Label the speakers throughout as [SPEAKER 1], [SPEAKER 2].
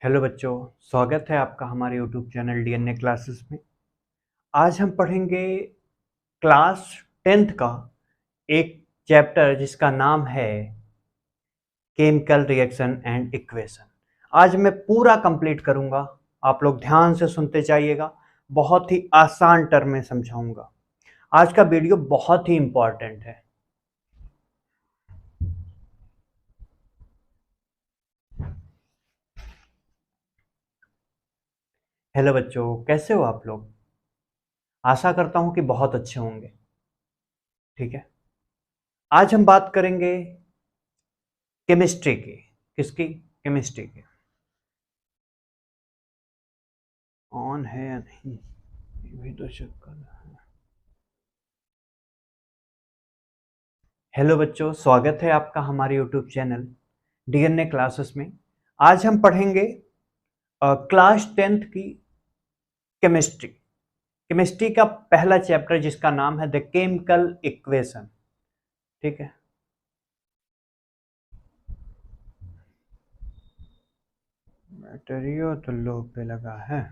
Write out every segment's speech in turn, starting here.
[SPEAKER 1] Hello बच्चों, स्वागत है आपका हमारे यूट्यूब चैनल डीएनए क्लासेस में। आज हम पढ़ेंगे क्लास 10th का एक चैप्टर जिसका नाम है केमिकल रिएक्शन एंड इक्वेशन। आज मैं पूरा कंप्लीट करूंगा, आप लोग ध्यान से सुनते जाइएगा। बहुत ही आसान टर्म में समझाऊंगा। आज का वीडियो बहुत ही इंपॉर्टेंट है। हेलो बच्चों, कैसे हो आप लोग? आशा करता हूं कि बहुत अच्छे होंगे। ठीक है, आज हम बात करेंगे केमिस्ट्री की। किसकी? केमिस्ट्री की। ऑन है या नहीं ये भी तो चेक करना है। हेलो बच्चों, स्वागत है आपका हमारे यूट्यूब चैनल डीएनए क्लासेस में। आज हम पढ़ेंगे क्लास 10th की केमिस्ट्री। केमिस्ट्री का पहला चैप्टर जिसका नाम है द केमिकल इक्वेशन। ठीक है, बैटरियो तो लो पे लगा है।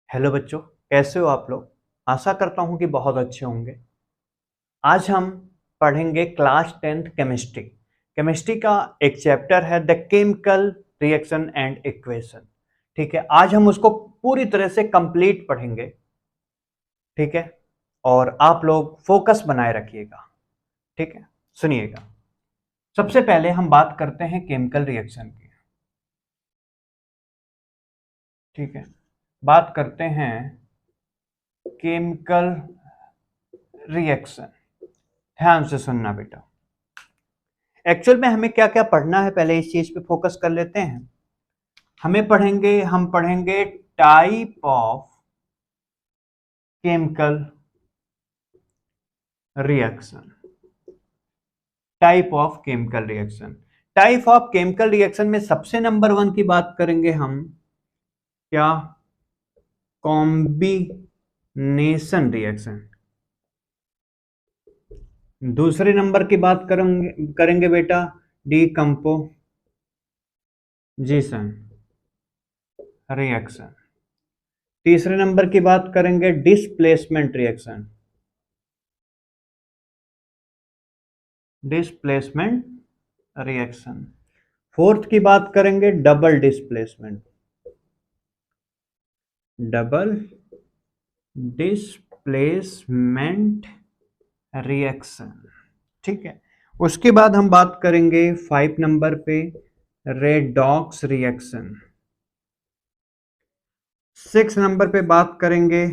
[SPEAKER 1] हेलो बच्चों, कैसे हो आप लोग? आशा करता हूं कि बहुत अच्छे होंगे। आज हम पढ़ेंगे क्लास 10th केमिस्ट्री। केमिस्ट्री का एक चैप्टर है the chemical reaction and equation. ठीक है, आज हम उसको पूरी तरह से कंप्लीट पढ़ेंगे। ठीक है, और आप लोग फोकस बनाए रखिएगा। ठीक है, सुनिएगा। सबसे पहले हम बात करते हैं केमिकल रिएक्शन की। ठीक है, बात करते हैं केमिकल रिएक्शन। ध्यान से सुनना बेटा। एक्चुअल में हमें क्या क्या पढ़ना है, पहले इस चीज पे फोकस कर लेते हैं। हम पढ़ेंगे type of chemical reaction. Type of chemical reaction. Type of chemical reaction में सबसे नंबर 1 की बात करेंगे हम। क्या? Combination reaction. दूसरे नंबर की बात करेंगे बेटा डिकम्पोजिशन रिएक्शन। तीसरे नंबर की बात करेंगे displacement reaction. Displacement reaction. Fourth की बात करेंगे double displacement. Double displacement reaction. ठीक है, उसके बाद हम बात करेंगे 5 नंबर पे रेडॉक्स रिएक्शन। 6 नंबर पे बात करेंगे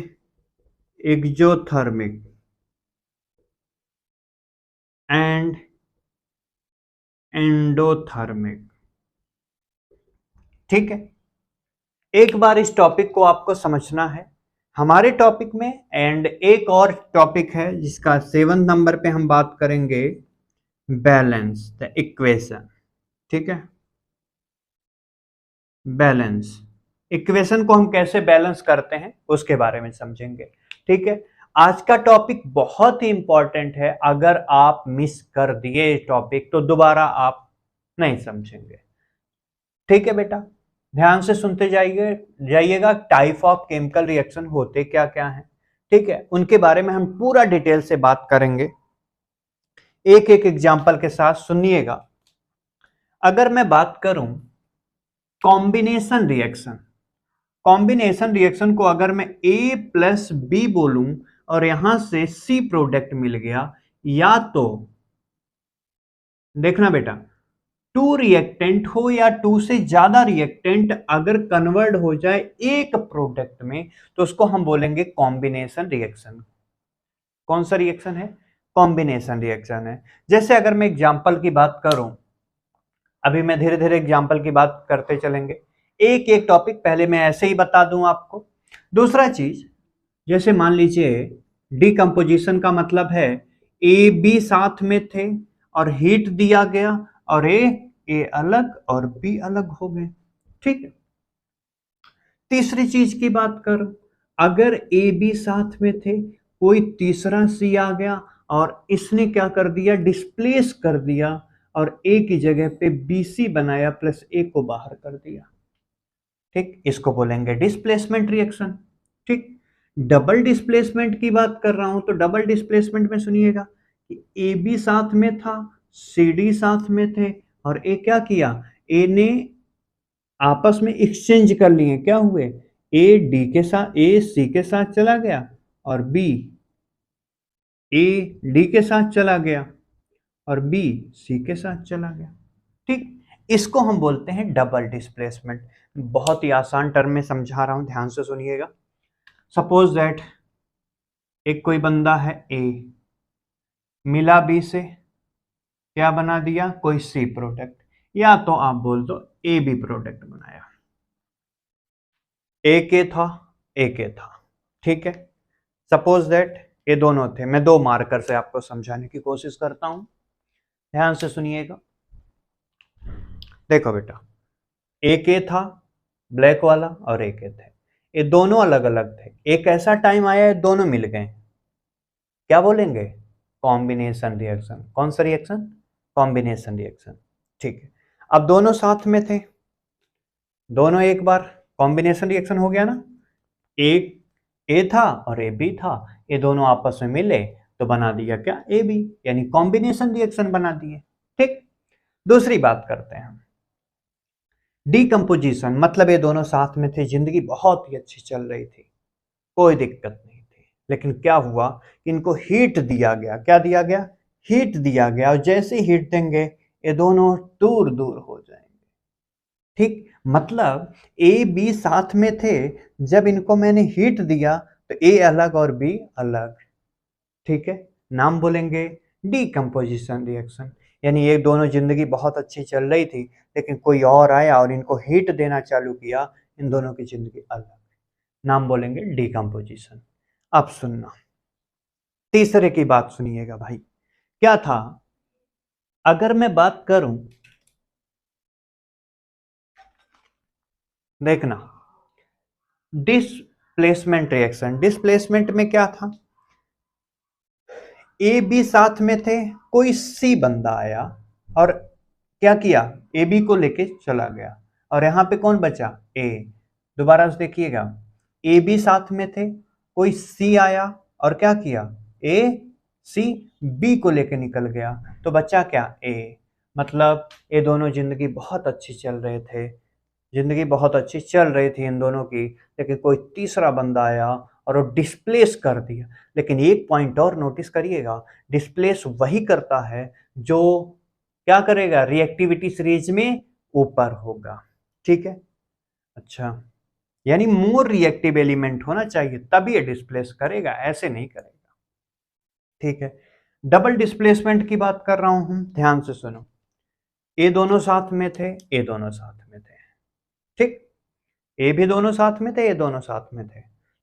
[SPEAKER 1] एक्जोथर्मिक एंड एंडोथर्मिक। ठीक है, एक बार इस टॉपिक को आपको समझना है हमारे टॉपिक में। एंड एक और टॉपिक है जिसका 7 नंबर पे हम बात करेंगे बैलेंस द इक्वेशन। ठीक है, बैलेंस इक्वेशन को हम कैसे बैलेंस करते हैं उसके बारे में समझेंगे। ठीक है, आज का टॉपिक बहुत ही इंपॉर्टेंट है। अगर आप मिस कर दिए टॉपिक तो दोबारा आप नहीं समझेंगे। ठीक है बेटा, ध्यान से सुनते जाइएगा। टाइप ऑफ केमिकल रिएक्शन होते क्या क्या हैं, ठीक है, उनके बारे में हम पूरा डिटेल से बात करेंगे एक एक एग्जांपल के साथ। सुनिएगा। अगर मैं बात करूं कॉम्बिनेशन रिएक्शन, कॉम्बिनेशन रिएक्शन को अगर मैं A प्लस बी बोलूं और यहां से C प्रोडक्ट मिल गया, या तो देखना बेटा, टू रिएक्टेंट हो या टू से ज्यादा रिएक्टेंट अगर कन्वर्ट हो जाए एक प्रोडक्ट में तो उसको हम बोलेंगे कॉम्बिनेशन रिएक्शन। कौन सा रिएक्शन है? कॉम्बिनेशन रिएक्शन है। जैसे अगर मैं एग्जांपल की बात करूं, अभी मैं धीरे धीरे एग्जांपल की बात करते चलेंगे। एक एक टॉपिक पहले मैं ऐसे ही बता दूं आपको। दूसरा चीज, जैसे मान लीजिए डिकम्पोजिशन का मतलब है ए बी साथ में थे और हीट दिया गया और ए अलग और बी अलग हो गए। ठीक है, तीसरी चीज की बात करूं, अगर ए बी साथ में थे, कोई तीसरा सी आ गया और इसने क्या कर दिया, डिस्प्लेस कर दिया और ए की जगह पे बी सी बनाया प्लस ए को बाहर कर दिया। ठीक, इसको बोलेंगे डिस्प्लेसमेंट रिएक्शन। ठीक, डबल डिस्प्लेसमेंट की बात कर रहा हूं तो डबल डिस्प्लेसमेंट में सुनिएगा कि ए बी साथ में था, सी डी साथ में थे और ए क्या किया, ए ने आपस में एक्सचेंज कर लिए, क्या हुए, ए डी के साथ, ए सी के साथ चला गया और बी ए डी के साथ चला गया और बी सी के साथ चला गया। ठीक, इसको हम बोलते हैं डबल डिस्प्लेसमेंट। बहुत ही आसान टर्म में समझा रहा हूं, ध्यान से सुनिएगा। सपोज दैट एक कोई बंदा है ए, मिला बी से, क्या बना दिया, कोई सी प्रोडक्ट, या तो आप बोल दो ए बी प्रोडक्ट बनाया। ए के था, ए के था, ठीक है। सपोज दैट ये दोनों थे, मैं दो मार्कर से आपको समझाने की कोशिश करता हूं, ध्यान से सुनिएगा। देखो बेटा, ए के था ब्लैक वाला और ए के थे, ये दोनों अलग अलग थे। एक ऐसा टाइम आया है दोनों मिल गए, क्या बोलेंगे, कॉम्बिनेशन रिएक्शन। कौन सा रिएक्शन, कॉम्बिनेशन रिएक्शन। ठीक है, अब दोनों साथ में थे, दोनों एक बार कॉम्बिनेशन रिएक्शन हो गया ना, एक ए था और ए बी था, ये दोनों आपस में मिले तो बना दिया क्या, ए बी, यानी कॉम्बिनेशन रिएक्शन बना दिए। ठीक, दूसरी बात करते हैं डीकम्पोजिशन, मतलब ये दोनों साथ में थे, जिंदगी बहुत ही अच्छी चल रही थी, कोई दिक्कत नहीं थी, लेकिन क्या हुआ कि इनको हीट दिया गया, क्या दिया गया, हीट दिया गया, और जैसे हीट देंगे ये दोनों दूर दूर हो जाएंगे। ठीक, मतलब ए बी साथ में थे, जब इनको मैंने हीट दिया तो ए अलग और बी अलग। ठीक है, नाम बोलेंगे डीकम्पोजिशन रिएक्शन। यानी ये दोनों जिंदगी बहुत अच्छी चल रही थी, लेकिन कोई और आया और इनको हीट देना चालू किया, इन दोनों की जिंदगी अलग, नाम बोलेंगे डीकम्पोजिशन। अब सुनना, तीसरे की बात सुनिएगा भाई, क्या था, अगर मैं बात करूं, देखना, डिस्प्लेसमेंट रिएक्शन। डिस्प्लेसमेंट में क्या था, ए बी साथ में थे, कोई सी बंदा आया और क्या किया, ए बी को लेके चला गया और यहां पे कौन बचा, ए। दोबारा से देखिएगा, ए बी साथ में थे, कोई सी आया और क्या किया, ए सी बी को लेके निकल गया, तो बचा क्या, ए। मतलब ये दोनों जिंदगी बहुत अच्छी चल रहे थे, जिंदगी बहुत अच्छी चल रही थी इन दोनों की, लेकिन कोई तीसरा बंदा आया और वो डिस्प्लेस कर दिया। लेकिन एक पॉइंट और नोटिस करिएगा, डिस्प्लेस वही करता है जो क्या करेगा, रिएक्टिविटी सीरीज में ऊपर होगा। ठीक है, अच्छा, यानी मोर रिएक्टिव एलिमेंट होना चाहिए तभी ये डिस्प्लेस करेगा, ऐसे नहीं करेगा। ठीक है, डबल डिस्प्लेसमेंट की बात कर रहा हूं, ध्यान से सुनो। ये दोनों साथ में थे, ये दोनों साथ में थे, ठीक, ये भी दोनों साथ में थे, ये दोनों साथ में थे,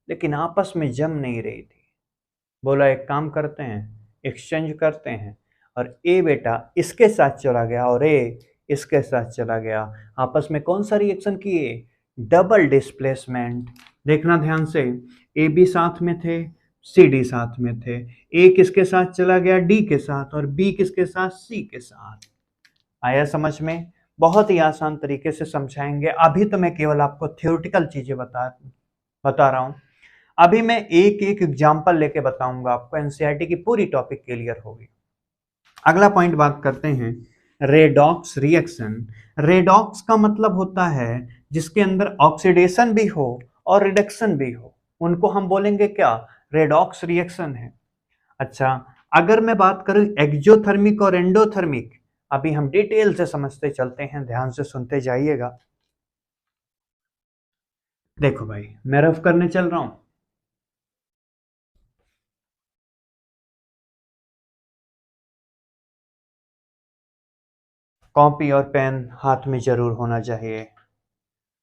[SPEAKER 1] लेकिन आपस में जम नहीं रही थी। बोला एक काम करते हैं, एक्सचेंज करते हैं, और ए बेटा इसके साथ चला गया और ए इसके साथ चला गया, आपस में कौन सा रिएक्शन किए, डबल डिस्प्लेसमेंट। देखना ध्यान से, ए बी साथ में थे, सी डी साथ में थे, ए किसके साथ चला गया, डी के साथ, और बी किसके साथ, सी के साथ। आया समझ में, बहुत ही आसान तरीके से समझाएंगे। अभी तो मैं केवल आपको थ्योरेटिकल चीजें बता रहा हूं, अभी मैं एक एक एग्जांपल लेके बताऊंगा आपको, एनसीईआरटी की पूरी टॉपिक क्लियर होगी। अगला पॉइंट बात करते हैं रेडॉक्स रिएक्शन। रेडॉक्स का मतलब होता है जिसके अंदर ऑक्सीडेशन भी हो और रिडक्शन भी हो, उनको हम बोलेंगे क्या, रेडॉक्स रिएक्शन है। अच्छा, अगर मैं बात करूं एक्जोथर्मिक और एंडोथर्मिक, अभी हम डिटेल से समझते चलते हैं, ध्यान से सुनते जाइएगा। देखो भाई, मैं रफ करने चल रहा हूं, कॉपी और पेन हाथ में जरूर होना चाहिए।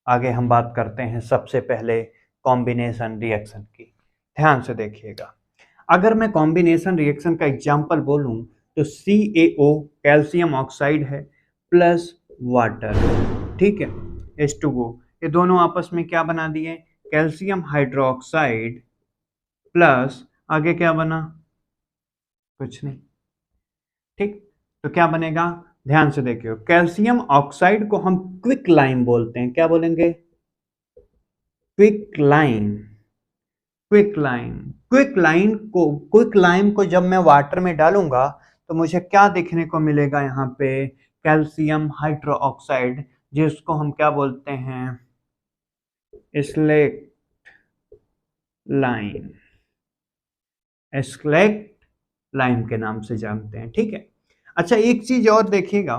[SPEAKER 1] आगे हम बात करते हैं सबसे पहले कॉम्बिनेशन रिएक्शन की, ध्यान से देखिएगा। अगर मैं कॉम्बिनेशन रिएक्शन का एग्जांपल बोलूं तो CaO कैल्शियम ऑक्साइड है प्लस वाटर, ठीक है, H2O, ये दोनों आपस में क्या बना दिए, कैल्शियम हाइड्रोक्साइड प्लस आगे क्या बना, कुछ नहीं। ठीक, तो क्या बनेगा, ध्यान से देखियो, कैल्शियम ऑक्साइड को हम क्विक लाइम बोलते हैं, क्या बोलेंगे, क्विक लाइम। क्विक लाइम को जब मैं वाटर में डालूंगा तो मुझे क्या देखने को मिलेगा यहाँ पे, कैल्शियम हाइड्रोक्साइड, जिसको हम क्या बोलते हैं, स्लेक्ट लाइम, स्लेक्ट लाइम के नाम से जानते हैं। ठीक है, अच्छा एक चीज और देखिएगा,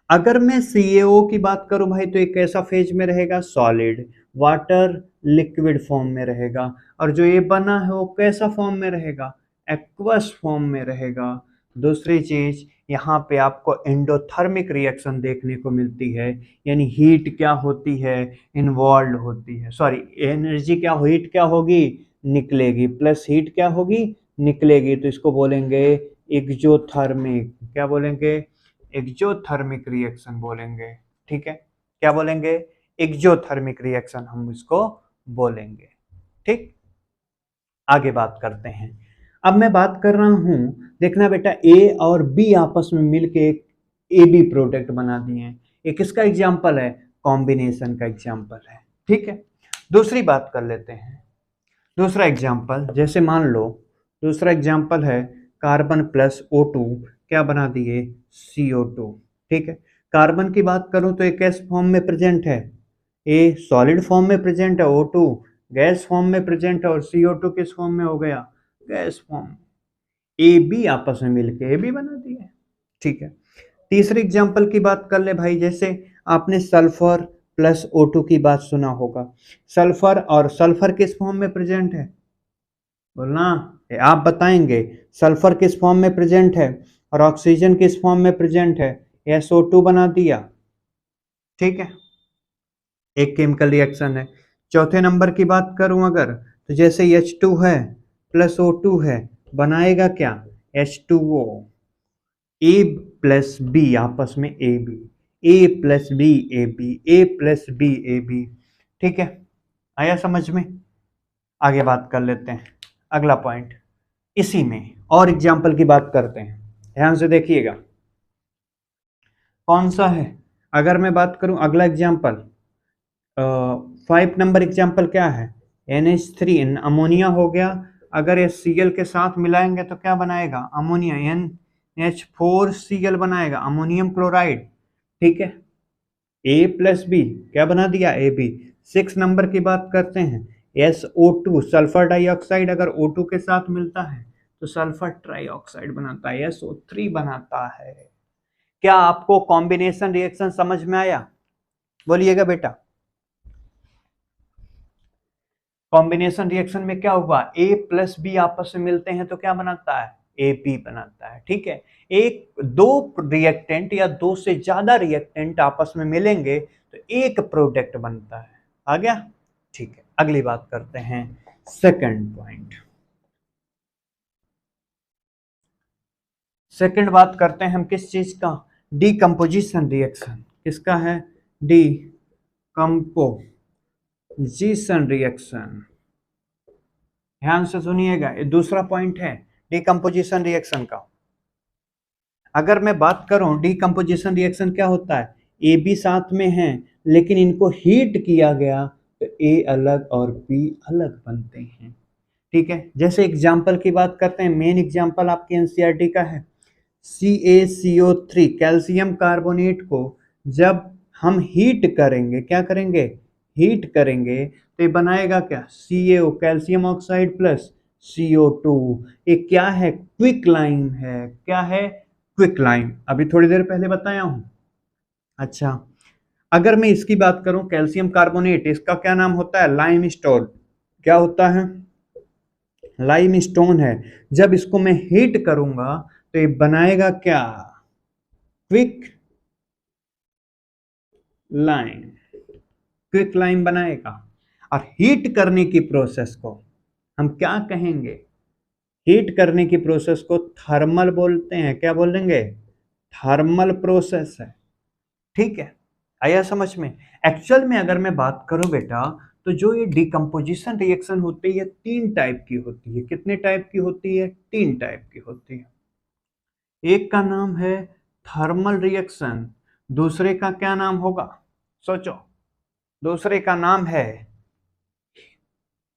[SPEAKER 1] अगर मैं CaO की बात करूं भाई तो एक ऐसा फेज में रहेगा, सॉलिड वाटर लिक्विड फॉर्म में रहेगा, और जो ये बना है वो कैसा फॉर्म में रहेगा, एक्वस फॉर्म में रहेगा। दूसरी चीज, यहाँ पे आपको एंडोथर्मिक रिएक्शन देखने को मिलती है, यानी हीट क्या होती है, इन्वॉल्व होती है, सॉरी एनर्जी क्या, हीट क्या होगी, निकलेगी, प्लस हीट क्या होगी, निकलेगी, तो इसको बोलेंगे एक्जोथर्मिक, क्या बोलेंगे, एक्जोथर्मिक रिएक्शन बोलेंगे। ठीक है, क्या बोलेंगे, एक्जोथर्मिक रिएक्शन हम इसको बोलेंगे। ठीक, आगे बात करते हैं। अब मैं बात कर रहा हूं, देखना बेटा, ए और बी आपस में मिलके एक AB प्रोडक्ट बना दिए हैं। ये किसका एग्जाम्पल है, कॉम्बिनेशन का एग्जाम्पल है। ठीक है, दूसरी बात कर लेते हैं, दूसरा एग्जाम्पल, जैसे मान लो दूसरा एग्जाम्पल है कार्बन प्लस O2, क्या बना दिए, CO2। ठीक है, कार्बन की बात करूं तो एक किस फॉर्म में प्रेजेंट है, ए सॉलिड फॉर्म में प्रेजेंट है, O2 गैस फॉर्म में प्रेजेंट है, और CO2 किस फॉर्म में हो गया, गैस फॉर्म। AB आपस में मिलके AB बना दिए। ठीक है, तीसरे एग्जाम्पल की बात कर ले भाई, जैसे आपने सल्फर प्लस O2 की बात सुना होगा, सल्फर और सल्फर किस फॉर्म में प्रेजेंट है, बोलना, आप बताएंगे, सल्फर किस फॉर्म में प्रेजेंट है और ऑक्सीजन किस फॉर्म में प्रेजेंट है, SO2 बना दिया। ठीक है, एक केमिकल रिएक्शन है। चौथे नंबर की बात करूं अगर, तो जैसे H2 है प्लस O2 है, बनाएगा क्या, H2O। A प्लस बी आपस में AB, A plus B AB, A plus B AB। ठीक है, आया समझ में। आगे बात कर लेते हैं, अगला पॉइंट, इसी में और एग्जाम्पल की बात करते हैं, ध्यान से देखिएगा कौन सा है। अगर मैं बात करूं अगला एग्जाम्पल, 5 नंबर एग्जाम्पल क्या है, NH3 अमोनिया हो गया, अगर ये Cl के साथ मिलाएंगे तो क्या बनाएगा, अमोनिया, NH4Cl बनाएगा, अमोनियम क्लोराइड। ठीक है, A प्लस बी क्या बना दिया, AB। 6 नंबर की बात करते हैं, SO2 सल्फर डाइऑक्साइड अगर O2 के साथ मिलता है तो सल्फर ट्राइऑक्साइड बनाता है, SO3 बनाता है। क्या आपको कॉम्बिनेशन रिएक्शन समझ में आया, बोलिएगा बेटा। कॉम्बिनेशन रिएक्शन में क्या हुआ, A प्लस बी आपस में मिलते हैं तो क्या बनाता है, AB बनाता है। ठीक है, एक दो रिएक्टेंट या दो से ज्यादा रिएक्टेंट आपस में मिलेंगे तो एक प्रोडक्ट बनता है। आ गया, ठीक है, अगली बात करते हैं, सेकंड पॉइंट। सेकंड बात करते हैं हम किस चीज का, डीकम्पोजिशन रिएक्शन, किसका है, डीकम्पोजिशन रिएक्शन। ध्यान से सुनिएगा, ये दूसरा पॉइंट है डीकम्पोजिशन रिएक्शन का। अगर मैं बात करूं डीकम्पोजिशन रिएक्शन क्या होता है, ए बी साथ में है लेकिन इनको हीट किया गया तो ए अलग और बी अलग बनते हैं। ठीक है, जैसे एग्जाम्पल की बात करते हैं, मेन एग्जाम्पल आपके एनसीईआरटी का है, CaCO3 कैल्शियम कार्बोनेट को जब हम हीट करेंगे, क्या करेंगे, हीट करेंगे तो ये बनाएगा क्या, CaO calcium oxide plus CO2। ये क्या है, क्विक लाइम है, क्या है, क्विक लाइम, अभी थोड़ी देर पहले बताया हूं। अच्छा, अगर मैं इसकी बात करूं कैल्शियम कार्बोनेट, इसका क्या नाम होता है, लाइम स्टोन, क्या होता है, लाइम स्टोन है। जब इसको मैं हीट करूंगा तो ये बनाएगा क्या, क्विक लाइम, क्विक लाइम बनाएगा। और हीट करने की प्रोसेस को हम क्या कहेंगे, हीट करने की प्रोसेस को थर्मल बोलते हैं, क्या बोलेंगे, थर्मल प्रोसेस है। ठीक है, आया समझ में? एक्चुअल में अगर मैं बात करूं बेटा, तो जो ये डिकम्पोजिशन रिएक्शन होती है 3 टाइप की होती है। कितने टाइप की होती है? 3 टाइप की होती है। एक का नाम है थर्मल रिएक्शन, दूसरे का क्या नाम होगा? सोचो। दूसरे का नाम है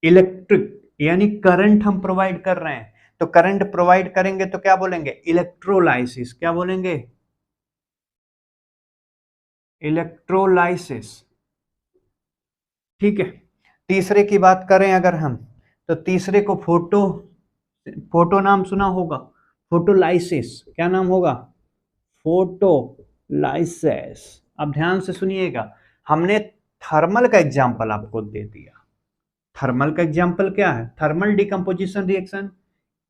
[SPEAKER 1] इलेक्ट्रिक, यानी करंट हम प्रोवाइड कर रहे हैं, तो करंट प्रोवाइड करेंगे तो क्या बोलेंगे? इलेक्ट्रोलाइसिस। क्या बोलेंगे? इलेक्ट्रोलाइसिस। ठीक है। तीसरे की बात करें अगर हम, तो तीसरे को फोटो, फोटो नाम सुना होगा, फोटोलाइसिस। क्या नाम होगा? फोटोलाइसिस। अब ध्यान से सुनिएगा, हमने थर्मल का एग्जांपल आपको दे दिया। थर्मल का एग्जांपल क्या है? Thermal decomposition reaction,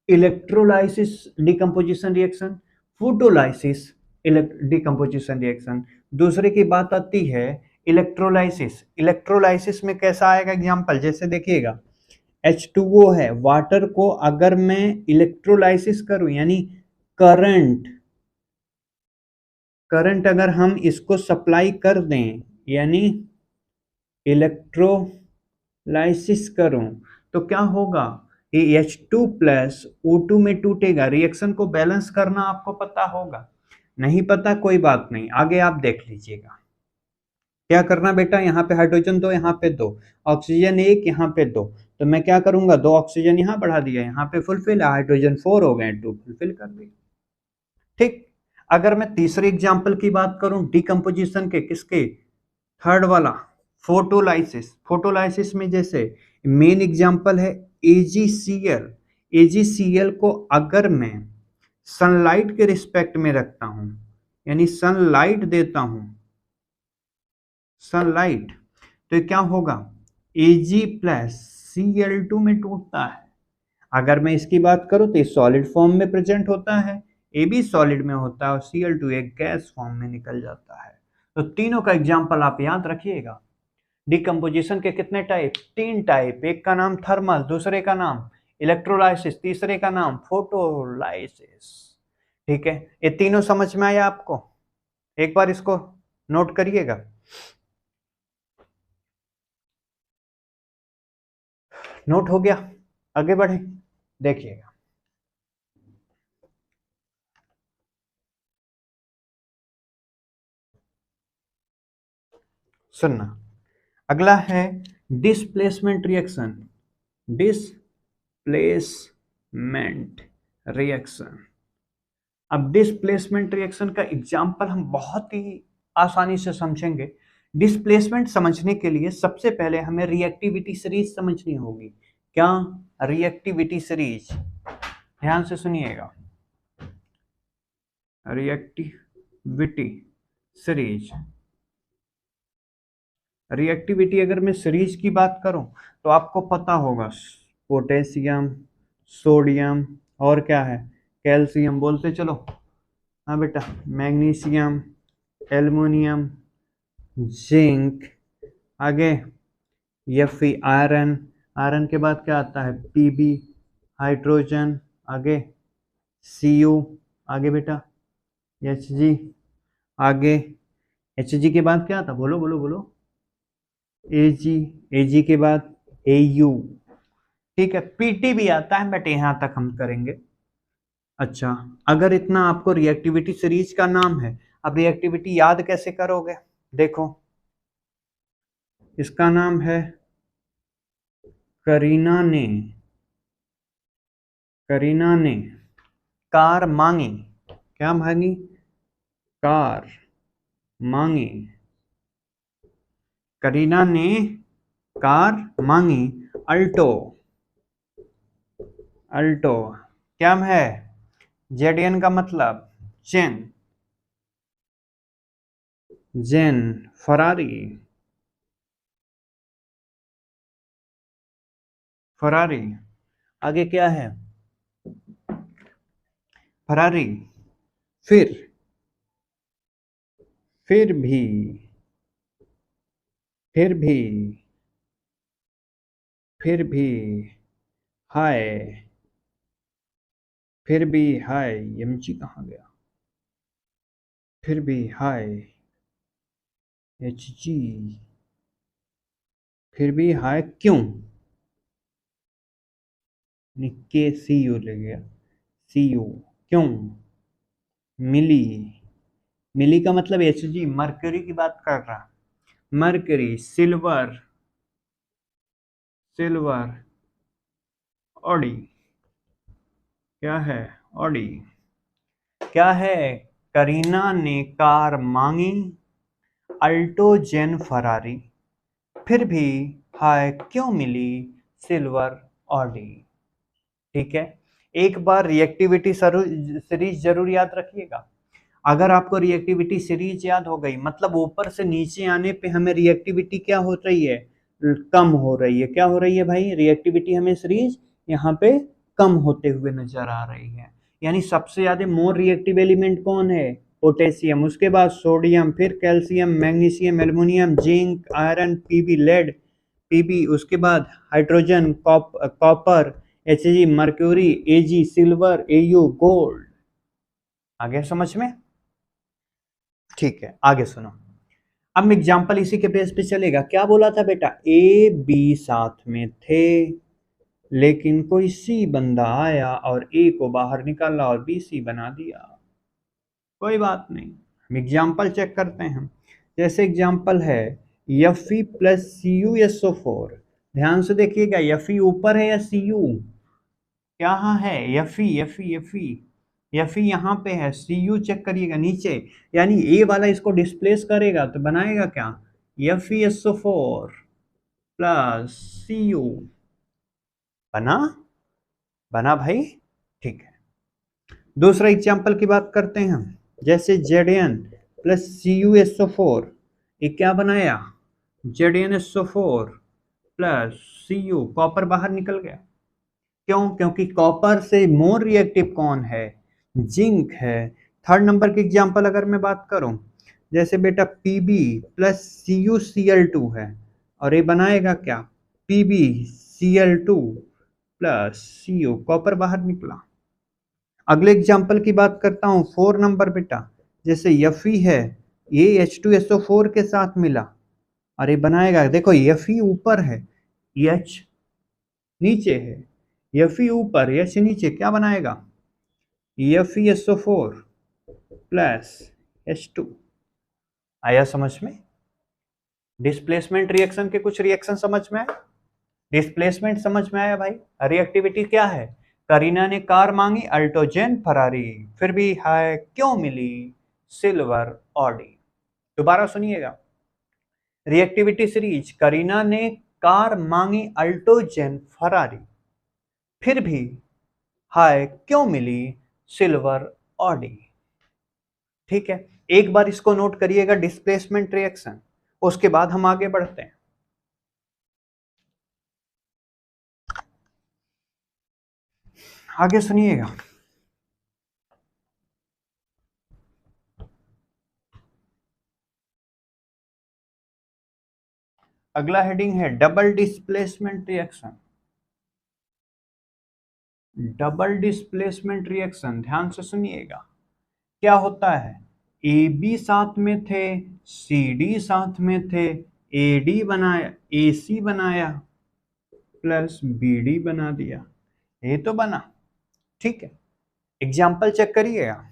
[SPEAKER 1] electrolysis decomposition reaction, photolysis decomposition reaction. दूसरे की बात आती है इलेक्ट्रोलाइसिस। इलेक्ट्रोलाइसिस में कैसा आएगा एग्जांपल? जैसे देखिएगा, H2O है, वाटर को अगर मैं इलेक्ट्रोलाइसिस करूं, यानी करंट, करंट अगर हम इसको सप्लाई कर दें, यानी इलेक्ट्रोलाइसिस करूं, तो क्या होगा? ये H2 प्लस O2 में टूटेगा। रिएक्शन को बैलेंस करना आपको पता होगा। नहीं पता कोई बात नहीं, आगे आप देख लीजिएगा। क्या करना बेटा? यहाँ पे हाइड्रोजन 2, यहाँ पे 2, ऑक्सीजन 1, यहाँ पे 2, तो मैं क्या करूंगा? 2 ऑक्सीजन यहाँ बढ़ा दिया, यहाँ पे फुलफिल, हाइड्रोजन 4 हो गए, 2 फुलफिल कर दिया। ठीक। अगर मैं तीसरे एग्जाम्पल की बात करूं डिकम्पोजिशन के, किसके? थर्ड वाला, फोटोलाइसिस। फोटोलाइसिस में जैसे मेन एग्जांपल है AgCl। AgCl को अगर मैं सनलाइट के रिस्पेक्ट में रखता हूं, यानी सनलाइट देता हूं, सनलाइट, तो क्या होगा? Ag प्लस Cl2 में टूटता है। अगर मैं इसकी बात करूं तो ये सॉलिड फॉर्म में प्रेजेंट होता है, ए भी सॉलिड में होता है, और Cl2 एक गैस फॉर्म में निकल जाता है। तो तीनों का एग्जांपल आप याद रखिएगा। डिकम्पोजिशन के कितने टाइप? 3 टाइप। एक का नाम थर्मल, दूसरे का नाम इलेक्ट्रोलाइसिस, तीसरे का नाम फोटोलाइसिस। ठीक है, ये तीनों समझ में आया आपको? एक बार इसको नोट करिएगा। नोट हो गया? आगे बढ़े, देखिएगा। सुनना, अगला है डिस्प्लेसमेंट रिएक्शन। Displacement reaction. अब डिस्प्लेसमेंट रिएक्शन का एग्जाम्पल हम बहुत ही आसानी से समझेंगे। डिस्प्लेसमेंट समझने के लिए सबसे पहले हमें रिएक्टिविटी सीरीज समझनी होगी। क्या? Reactivity series. ध्यान से सुनिएगा, रिएक्टिविटी सीरीज। रिएक्टिविटी अगर मैं सीरीज की बात करूं, तो आपको पता होगा पोटेशियम, सोडियम, और क्या है? कैल्शियम। बोलते चलो। हाँ बेटा, मैग्नीशियम, एल्युमिनियम, जिंक, आगे Fe आयरन। आयरन के बाद क्या आता है? Pb हाइड्रोजन, आगे Cu, आगे बेटा Hg, आगे Hg के बाद क्या आता? बोलो बोलो बोलो। Ag, Ag के बाद Au। ठीक है, Pt भी आता है, बट यहां तक हम करेंगे। अच्छा, अगर इतना आपको रिएक्टिविटी सीरीज का नाम है, अब रिएक्टिविटी याद कैसे करोगे? देखो, इसका नाम है करीना ने, करीना ने कार मांगी। क्या मांगी? कार मांगी। करीना ने कार मांगी, अल्टो। अल्टो क्या है? जेडन का मतलब जेन, जेन। फरारी, फरारी, आगे क्या है? फरारी। फिर, फिर भी, फिर भी, फिर भी, हाय, फिर भी हाय। एमजी कहाँ गया? फिर भी हाय, Hg, फिर भी हाई क्यों? के सी यू ले गया, सी यू क्यों? मिली, मिली का मतलब Hg, मर्क्यूरी की बात कर रहा। मर्करी, सिल्वर, सिल्वर, ऑडी, क्या है? ऑडी, क्या है? करीना ने कार मांगी अल्टो जेन फरारी, फिर भी हाय क्यों मिली सिल्वर ऑडी। ठीक है, एक बार रिएक्टिविटी सीरीज जरूर याद रखिएगा। अगर आपको रिएक्टिविटी सीरीज याद हो गई मतलब ऊपर से नीचे आने पे हमें रिएक्टिविटी क्या हो रही है? कम हो रही है। क्या हो रही है भाई? रिएक्टिविटी हमें सीरीज यहाँ पे कम होते हुए नजर आ रही है। यानी सबसे ज्यादा मोर रिएक्टिव एलिमेंट कौन है? पोटेशियम, उसके बाद सोडियम, फिर calcium, magnesium, aluminium, zinc, iron, PB, lead, PB, उसके बाद hydrogen, copper, Hg, mercury, Ag, silver, Au, gold. आगे समझ में? ठीक है, आगे सुनो। अब एग्जाम्पल इसी के बेस पे चलेगा। क्या बोला था बेटा? ए बी साथ में थे, लेकिन कोई सी बंदा आया और ए को बाहर निकाला और बी सी बना दिया। कोई बात नहीं, हम एग्जाम्पल चेक करते हैं। जैसे एग्जाम्पल है Fe प्लस CuSO4। ध्यान से देखिएगा, Fe ऊपर है या Cu? क्या है? Fe यहाँ पे है, Cu चेक करिएगा नीचे, यानी ए वाला इसको डिस्प्लेस करेगा तो बनाएगा क्या? FeSO4 plus Cu। बना? बना भाई? ठीक है, दूसरा एग्जाम्पल की बात करते हैं हम। जैसे Zn प्लस CuSO4, ये क्या बनाया? ZnSO4 प्लस Cu, कॉपर बाहर निकल गया। क्यों? क्योंकि कॉपर से मोर रिएक्टिव कौन है? जिंक है। थर्ड नंबर की एग्जांपल अगर मैं बात करूं, जैसे बेटा Pb प्लस CuCl2 है और ये बनाएगा क्या? PbCl2 प्लस Cu, कॉपर बाहर निकला। अगले एग्जांपल की बात करता हूं, 4 नंबर बेटा। जैसे Fe है, ये H2SO4 के साथ मिला और ये बनाएगा, देखो Fe ऊपर है, H नीचे है। Fe ऊपर, H नीचे, क्या बनाएगा? FeSO4 plus H2। आया समझ में? डिस्प्लेसमेंट रिएक्शन के कुछ रिएक्शन समझ में आए? डिस्प्लेसमेंट समझ में आया भाई? रिएक्टिविटी क्या है? करीना ने कार मांगी अल्टोजेन फरारी, फिर भी हाय क्यों मिली सिल्वर ऑडी। दोबारा सुनिएगा, रिएक्टिविटी सीरीज, करीना ने कार मांगी अल्टोजेन फरारी, फिर भी हाय क्यों मिली सिल्वर ऑडी। ठीक है, एक बार इसको नोट करिएगा, डिस्प्लेसमेंट रिएक्शन, उसके बाद हम आगे बढ़ते हैं। आगे सुनिएगा, अगला हेडिंग है double displacement reaction. Double displacement reaction, ध्यान से सुनिएगा। क्या होता है? ए बी साथ में थे, सी डी साथ में थे, ए डी बनाया, ए सी बनाया, प्लस बी डी बना दिया, ये तो बना। ठीक है, एग्जाम्पल चेक करिएगा।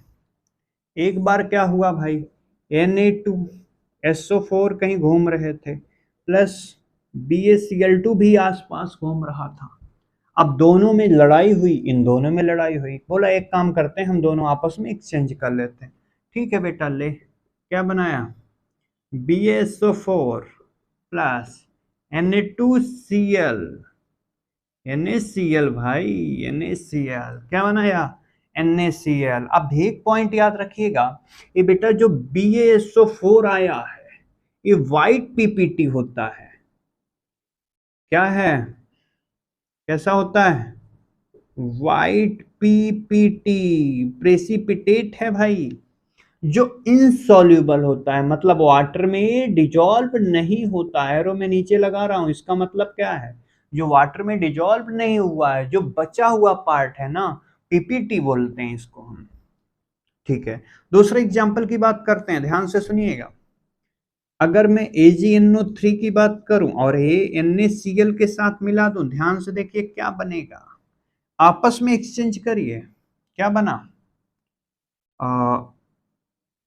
[SPEAKER 1] एक बार क्या हुआ भाई, Na2SO4 कहीं घूम रहे थे, प्लस BaCl2 भी आसपास घूम रहा था। अब दोनों में लड़ाई हुई, इन दोनों में लड़ाई हुई। बोला एक काम करते हैं, हम दोनों आपस में एक्सचेंज कर लेते हैं। ठीक है बेटा, ले, क्या बनाया? BaSO4 प्लस Na2Cl, NaCl भाई, NaCl क्या बनाया? NaCl। अब एक पॉइंट याद रखिएगा, ये बेटा जो BaSO4 आया है, ये वाइट पीपीटी होता है। क्या है? कैसा होता है? वाइट पीपीटी, प्रेसिपिटेट है भाई, जो इनसॉल्युबल होता है, मतलब वाटर में डिजॉल्व नहीं होता है। एरो में नीचे लगा रहा हूं, इसका मतलब क्या है? जो वाटर में डिजॉल्व नहीं हुआ है, जो बचा हुआ पार्ट है ना, पीपीटी बोलते हैं इसको हम। ठीक है, दूसरे एग्जाम्पल की बात करते हैं, ध्यान से सुनिएगा। अगर मैं AgNO3 की बात करूं और NaCl के साथ मिला दूं, ध्यान से देखिए क्या बनेगा, आपस में एक्सचेंज करिए, क्या बना,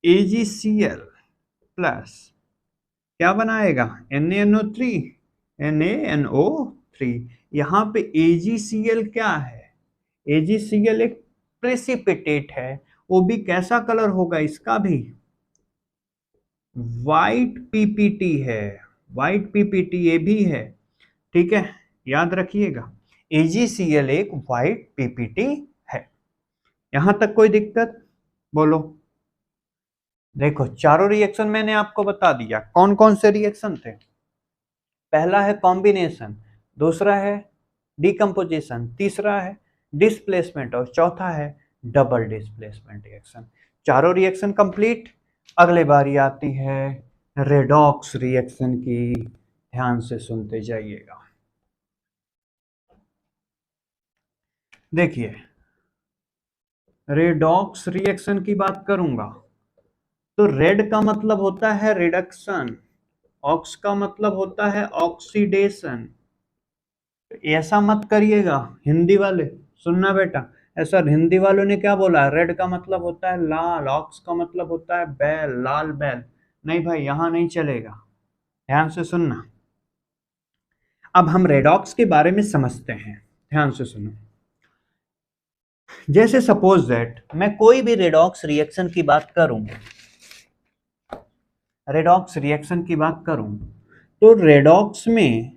[SPEAKER 1] AgCl प्लस क्या बनाएगा, NaNO3, NaNO3। यहाँ पे AgCl क्या है, AgCl एक प्रेसिपिटेट है, वो भी कैसा कलर होगा इसका भी, वाइट पीपीटी है, वाइट पीपीटी ये भी है, ठीक है, याद रखिएगा AgCl एक वाइट पीपीटी है। यहां तक कोई दिक्कत, बोलो। देखो चारों रिएक्शन मैंने आपको बता दिया, कौन कौन से रिएक्शन थे, पहला है कॉम्बिनेशन, दूसरा है डिकम्पोजिशन, तीसरा है डिस्प्लेसमेंट और चौथा है डबल डिस्प्लेसमेंट रिएक्शन। चारों रिएक्शन कंप्लीट। अगले बारी आती है रेडॉक्स रिएक्शन की, ध्यान से सुनते जाइएगा। देखिए रेडॉक्स रिएक्शन की बात करूंगा तो रेड का मतलब होता है रिडक्शन, ऑक्स का मतलब होता है ऑक्सीडेशन। ऐसा मत करिएगा हिंदी वाले, सुनना बेटा, ऐसा हिंदी वालों ने क्या बोला, रेड का मतलब होता है लाल, ऑक्स का मतलब होता है बैल, लाल बैल। नहीं भाई यहां नहीं चलेगा, ध्यान से सुनना। अब हम रेडॉक्स के बारे में समझते हैं, ध्यान से सुनो। जैसे सपोज दैट मैं कोई भी रेडॉक्स रिएक्शन की बात करूं, रेडॉक्स रिएक्शन की बात करूं तो रेडॉक्स में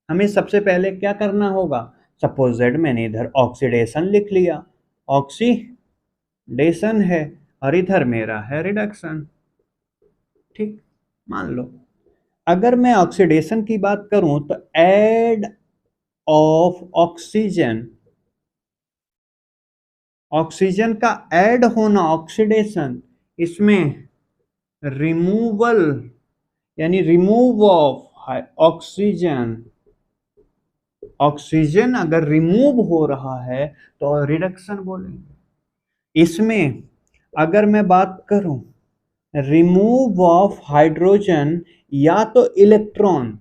[SPEAKER 1] हमें सबसे पहले क्या करना होगा, सपोज दैट मैंने इधर ऑक्सीडेशन लिख लिया, ऑक्सीडेशन है और इधर मेरा है रिडक्शन, ठीक, मान लो। अगर मैं ऑक्सीडेशन की बात करूं तो ऐड ऑफ ऑक्सीजन, ऑक्सीजन का ऐड होना ऑक्सीडेशन, इसमें रिमूवल यानी रिमूव ऑफ ऑक्सीजन, ऑक्सीजन अगर रिमूव हो रहा है तो रिडक्शन बोलेंगे। इसमें अगर मैं बात करूं रिमूव ऑफ हाइड्रोजन या तो इलेक्ट्रॉन,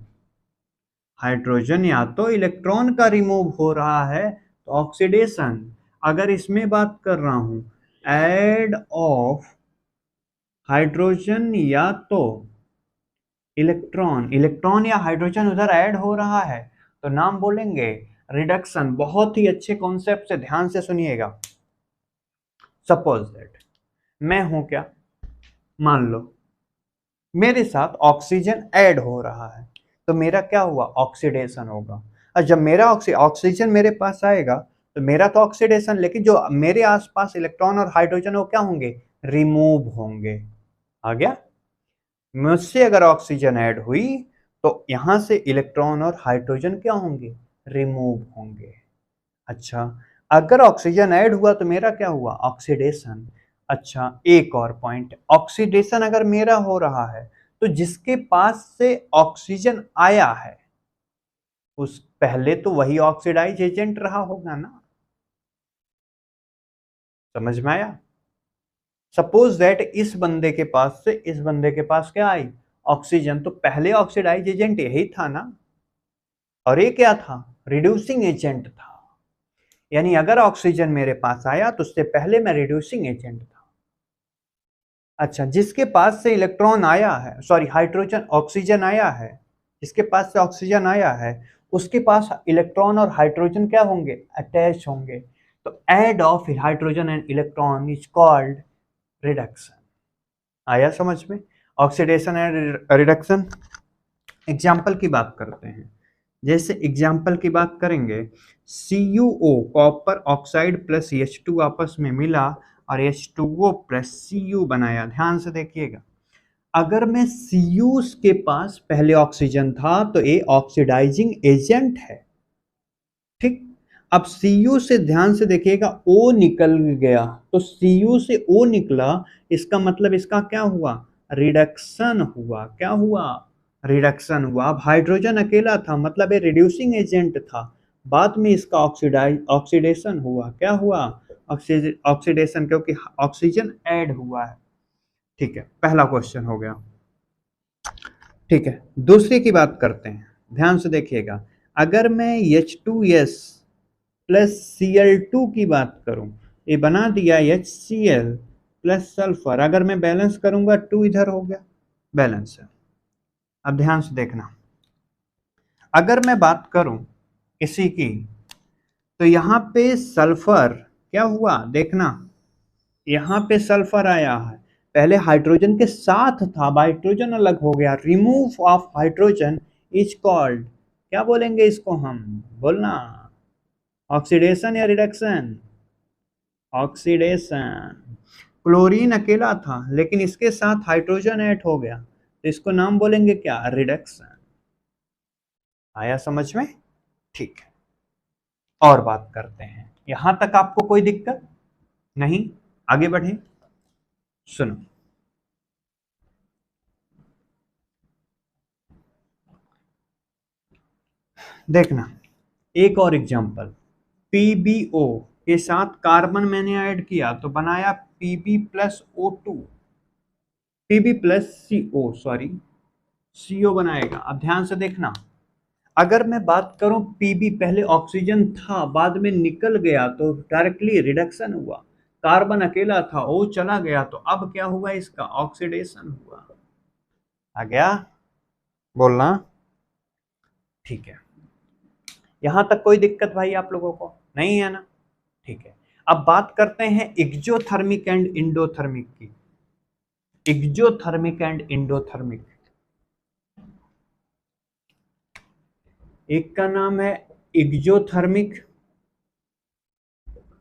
[SPEAKER 1] हाइड्रोजन या तो इलेक्ट्रॉन का रिमूव हो रहा है तो ऑक्सीडेशन। अगर इसमें बात कर रहा हूं ऐड ऑफ हाइड्रोजन या तो इलेक्ट्रॉन, इलेक्ट्रॉन या हाइड्रोजन उधर ऐड हो रहा है तो नाम बोलेंगे रिडक्शन। बहुत ही अच्छे कॉन्सेप्ट से ध्यान से सुनिएगा। सपोज दैट मैं हूं क्या, मान लो मेरे साथ ऑक्सीजन ऐड हो रहा है तो मेरा क्या हुआ, ऑक्सीडेशन होगा। और जब मेरा ऑक्सीजन मेरे पास आएगा तो मेरा तो ऑक्सीडेशन, लेकिन जो मेरे आसपास इलेक्ट्रॉन और हाइड्रोजन वो क्या होंगे, रिमूव होंगे। आ गया, मुझसे अगर ऑक्सीजन ऐड हुई तो यहां से इलेक्ट्रॉन और हाइड्रोजन क्या होंगे, रिमूव होंगे। अच्छा, अगर ऑक्सीजन ऐड हुआ तो मेरा क्या हुआ, ऑक्सीडेशन। अच्छा एक और पॉइंट, ऑक्सीडेशन अगर मेरा हो रहा है तो जिसके पास से ऑक्सीजन आया है उस पहले तो वही ऑक्सीडाइज एजेंट रहा होगा ना, समझ में आया। सपोज दैट इस बंदे के पास से इस बंदे के पास क्या आई, ऑक्सीजन, तो पहले ऑक्सीडाइज एजेंट यही था ना, और ये क्या था, रिड्यूसिंग एजेंट था। यानी अगर ऑक्सीजन मेरे पास आया तो उससे पहले मैं रिड्यूसिंग एजेंट था। अच्छा, जिसके पास से इलेक्ट्रॉन आया है, सॉरी हाइड्रोजन, ऑक्सीजन आया है, जिसके पास से ऑक्सीजन आया है उसके पास इलेक्ट्रॉन और हाइड्रोजन क्या होंगे, अटैच होंगे। तो add of hydrogen and electron is called reduction. आया समझ में, ऑक्सीडेशन एंड रिडक्शन। एग्जाम्पल की बात करते हैं, जैसे एग्जाम्पल की बात करेंगे, CuO copper oxide plus H2 आपस में मिला और H2O प्लस Cu बनाया। ध्यान से देखिएगा, अगर मैं Cu के पास पहले ऑक्सीजन था तो ये ऑक्सीडाइजिंग एजेंट है, ठीक। अब Cu से ध्यान से देखिएगा O निकल गया, तो Cu से O निकला, इसका मतलब इसका क्या हुआ, रिडक्शन हुआ। क्या हुआ, रिडक्शन हुआ। अब हाइड्रोजन अकेला था मतलब ये रिड्यूसिंग एजेंट था, बाद में इसका ऑक्सीडेशन हुआ। क्या हुआ, ऑक्सीडेशन, क्योंकि ऑक्सीजन ऐड हुआ है। ठीक है, पहला क्वेश्चन हो गया। ठीक है, दूसरी की बात करते हैं, ध्यान से देखिएगा। अगर मैं H2S प्लस Cl2 की बात करूं, ये बना दिया HCl प्लस सल्फर, अगर मैं बैलेंस करूंगा 2 इधर हो गया, बैलेंस है। अब ध्यान से देखना, अगर मैं बात करूं इसी की, तो यहां पे सल्फर क्या हुआ देखना, यहां पे सल्फर आया है, पहले हाइड्रोजन के साथ था, अब हाइड्रोजन अलग हो गया, remove of hydrogen is called, क्या बोलेंगे इसको हम, बोलना, ऑक्सीडेशन या रिडक्शन, ऑक्सीडेशन। क्लोरीन अकेला था लेकिन इसके साथ हाइड्रोजन ऐड हो गया, तो इसको नाम बोलेंगे क्या, रिडक्शन। आया समझ में? ठीक है, और बात करते हैं, यहां तक आपको कोई दिक्कत नहीं, आगे बढ़े, सुनो, देखना, एक और एग्जांपल, PbO के साथ कार्बन मैंने ऐड किया तो बनाया Pb+O2, Pb+CO, सॉरी, CO बनाएगा। अब ध्यान से देखना, अगर मैं बात करूं Pb, पहले ऑक्सीजन था बाद में निकल गया तो डायरेक्टली रिडक्शन हुआ, कार्बन अकेला था O चला गया तो अब क्या हुआ, इसका ऑक्सीडेशन हुआ। आ गया, बोलना, ठीक है, यहां तक कोई दिक्कत भाई आप लोगों को नहीं है ना? ठीक है, अब बात करते हैं एक्जोथर्मिक एंड इंडोथर्मिक की। एक्जोथर्मिक एंड इंडोथर्मिक, एक का नाम है एक्जोथर्मिक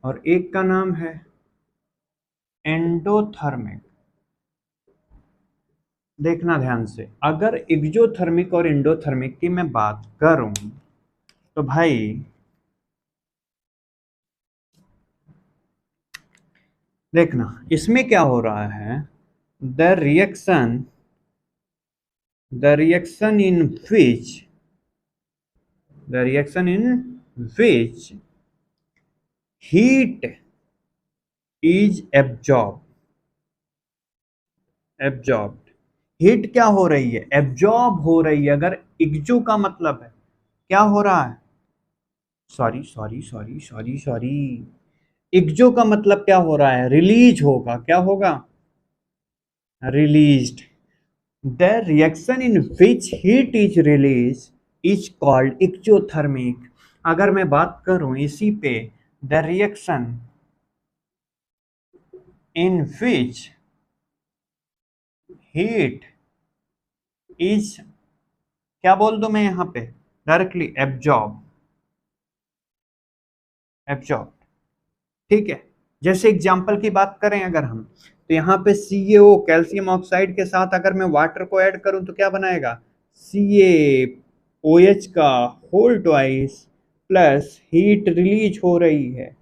[SPEAKER 1] और एक का नाम है एंडोथर्मिक। देखना ध्यान से, अगर एक्जोथर्मिक और इंडोथर्मिक की मैं बात करूं तो भाई देखना, इसमें क्या हो रहा है, the reaction in which the reaction in which heat is absorbed, heat क्या हो रही है, एब्जॉर्ब हो रही है। अगर एक्जो का मतलब है क्या हो रहा है, sorry sorry sorry sorry sorry, exo का मतलब क्या हो रहा है, रिलीज होगा, क्या होगा, released. The reaction in which heat is release is called exothermic. अगर मैं बात करूं इसी पे, the reaction in which heat is, क्या बोल दूं मैं यहां पे, डायरेक्टली एब्जॉर्ब, ठीक है। जैसे एग्जांपल की बात करें अगर हम, तो यहाँ पे CaO, कैल्शियम ऑक्साइड के साथ अगर मैं वाटर को ऐड करूं तो क्या बनाएगा, CaOH का whole twice plus heat release हो रही है,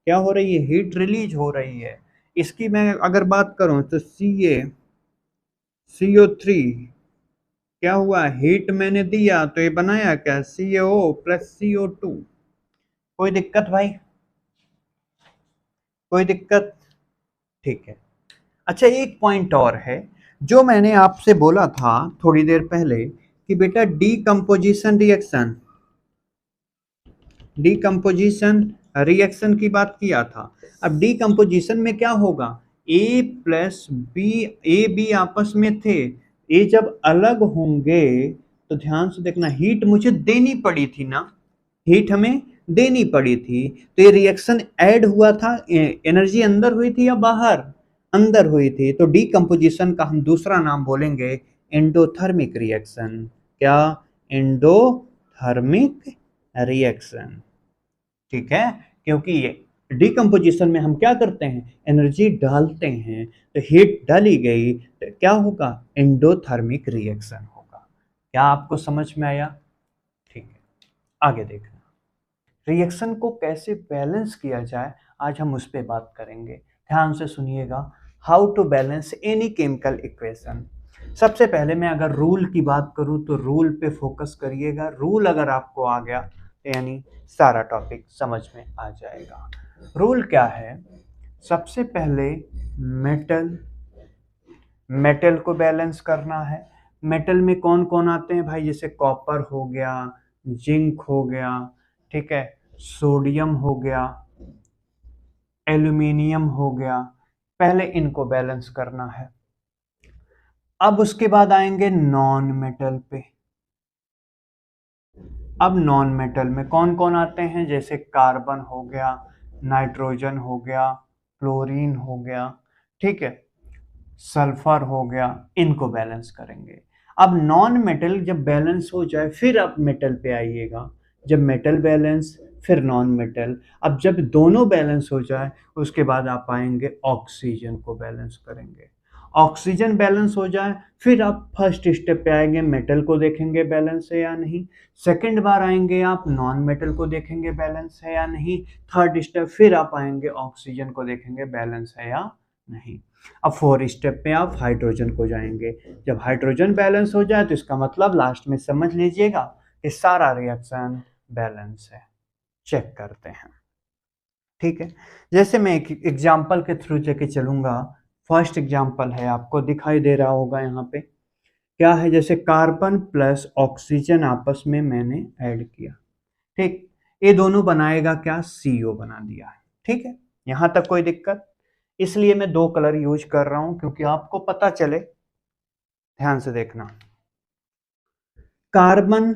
[SPEAKER 1] क्या हो रही है, हीट रिलीज हो रही है। इसकी मैं अगर बात करूं तो CaCO3, क्या हुआ, हीट मैंने दिया तो ये बनाया क्या, CaO प्लस CO2। कोई दिक्कत भाई, कोई दिक्कत? ठीक है, अच्छा एक पॉइंट और है, जो मैंने आपसे बोला था थोड़ी देर पहले कि बेटा डीकम्पोजिशन रिएक्शन की बात किया था। अब डीकम्पोजिशन में क्या होगा, ए प्लस बी, ए बी आपस में थे, ये जब अलग होंगे तो ध्यान से देखना, हीट मुझे देनी पड़ी थी ना, हीट हमें देनी पड़ी थी, तो ये रिएक्शन ऐड हुआ था, एनर्जी अंदर हुई थी या बाहर, अंदर हुई थी, तो डीकम्पोजिशन का हम दूसरा नाम बोलेंगे एंडोथर्मिक रिएक्शन। क्या, एंडोथर्मिक रिएक्शन, ठीक है, क्योंकि ये डिकम्पोजिशन में हम क्या करते हैं, एनर्जी डालते हैं, तो हीट डाली गई तो क्या होगा, एंडोथर्मिक रिएक्शन होगा। क्या आपको समझ में आया? ठीक है, आगे देखना, रिएक्शन को कैसे बैलेंस किया जाए, आज हम उस पर बात करेंगे। ध्यान से सुनिएगा, how to balance any chemical equation. सबसे पहले मैं अगर रूल की बात करूं तो रूल पे फोकस करिएगा, रूल अगर आपको आ गया तो यानी सारा टॉपिक समझ में आ जाएगा। रूल क्या है, सबसे पहले मेटल मेटल को बैलेंस करना है, मेटल में कौन कौन आते हैं भाई, जैसे कॉपर हो गया, जिंक हो गया, ठीक है, सोडियम हो गया, एल्यूमिनियम हो गया। पहले इनको बैलेंस करना है। अब उसके बाद आएंगे नॉन मेटल पे। अब नॉन मेटल में कौन कौन आते हैं, जैसे कार्बन हो गया, नाइट्रोजन हो गया, क्लोरीन हो गया, ठीक है, सल्फर हो गया। इनको बैलेंस करेंगे। अब नॉन मेटल जब बैलेंस हो जाए फिर आप मेटल पे आइएगा। जब मेटल बैलेंस फिर नॉन मेटल। अब जब दोनों बैलेंस हो जाए उसके बाद आप आएंगे ऑक्सीजन को बैलेंस करेंगे। ऑक्सीजन बैलेंस हो जाए फिर आप फर्स्ट स्टेप पे आएंगे, मेटल को देखेंगे बैलेंस है या नहीं। सेकंड बार आएंगे आप नॉन मेटल को देखेंगे बैलेंस है या नहीं। थर्ड स्टेप फिर आप आएंगे ऑक्सीजन को देखेंगे बैलेंस है या नहीं। अब फोर स्टेप में आप हाइड्रोजन को जाएंगे। जब हाइड्रोजन बैलेंस हो जाए तो इसका मतलब लास्ट में समझ लीजिएगा कि सारा रिएक्शन बैलेंस है। चेक करते हैं, ठीक है। जैसे मैं एक एग्जाम्पल के थ्रू लेके चलूंगा। फर्स्ट एग्जाम्पल है, आपको दिखाई दे रहा होगा यहाँ पे क्या है, जैसे कार्बन प्लस ऑक्सीजन आपस में मैंने ऐड किया, ठीक, ये दोनों बनाएगा क्या, CO बना दिया है, ठीक है। यहां तक कोई दिक्कत? इसलिए मैं दो कलर यूज कर रहा हूं क्योंकि आपको पता चले। ध्यान से देखना, कार्बन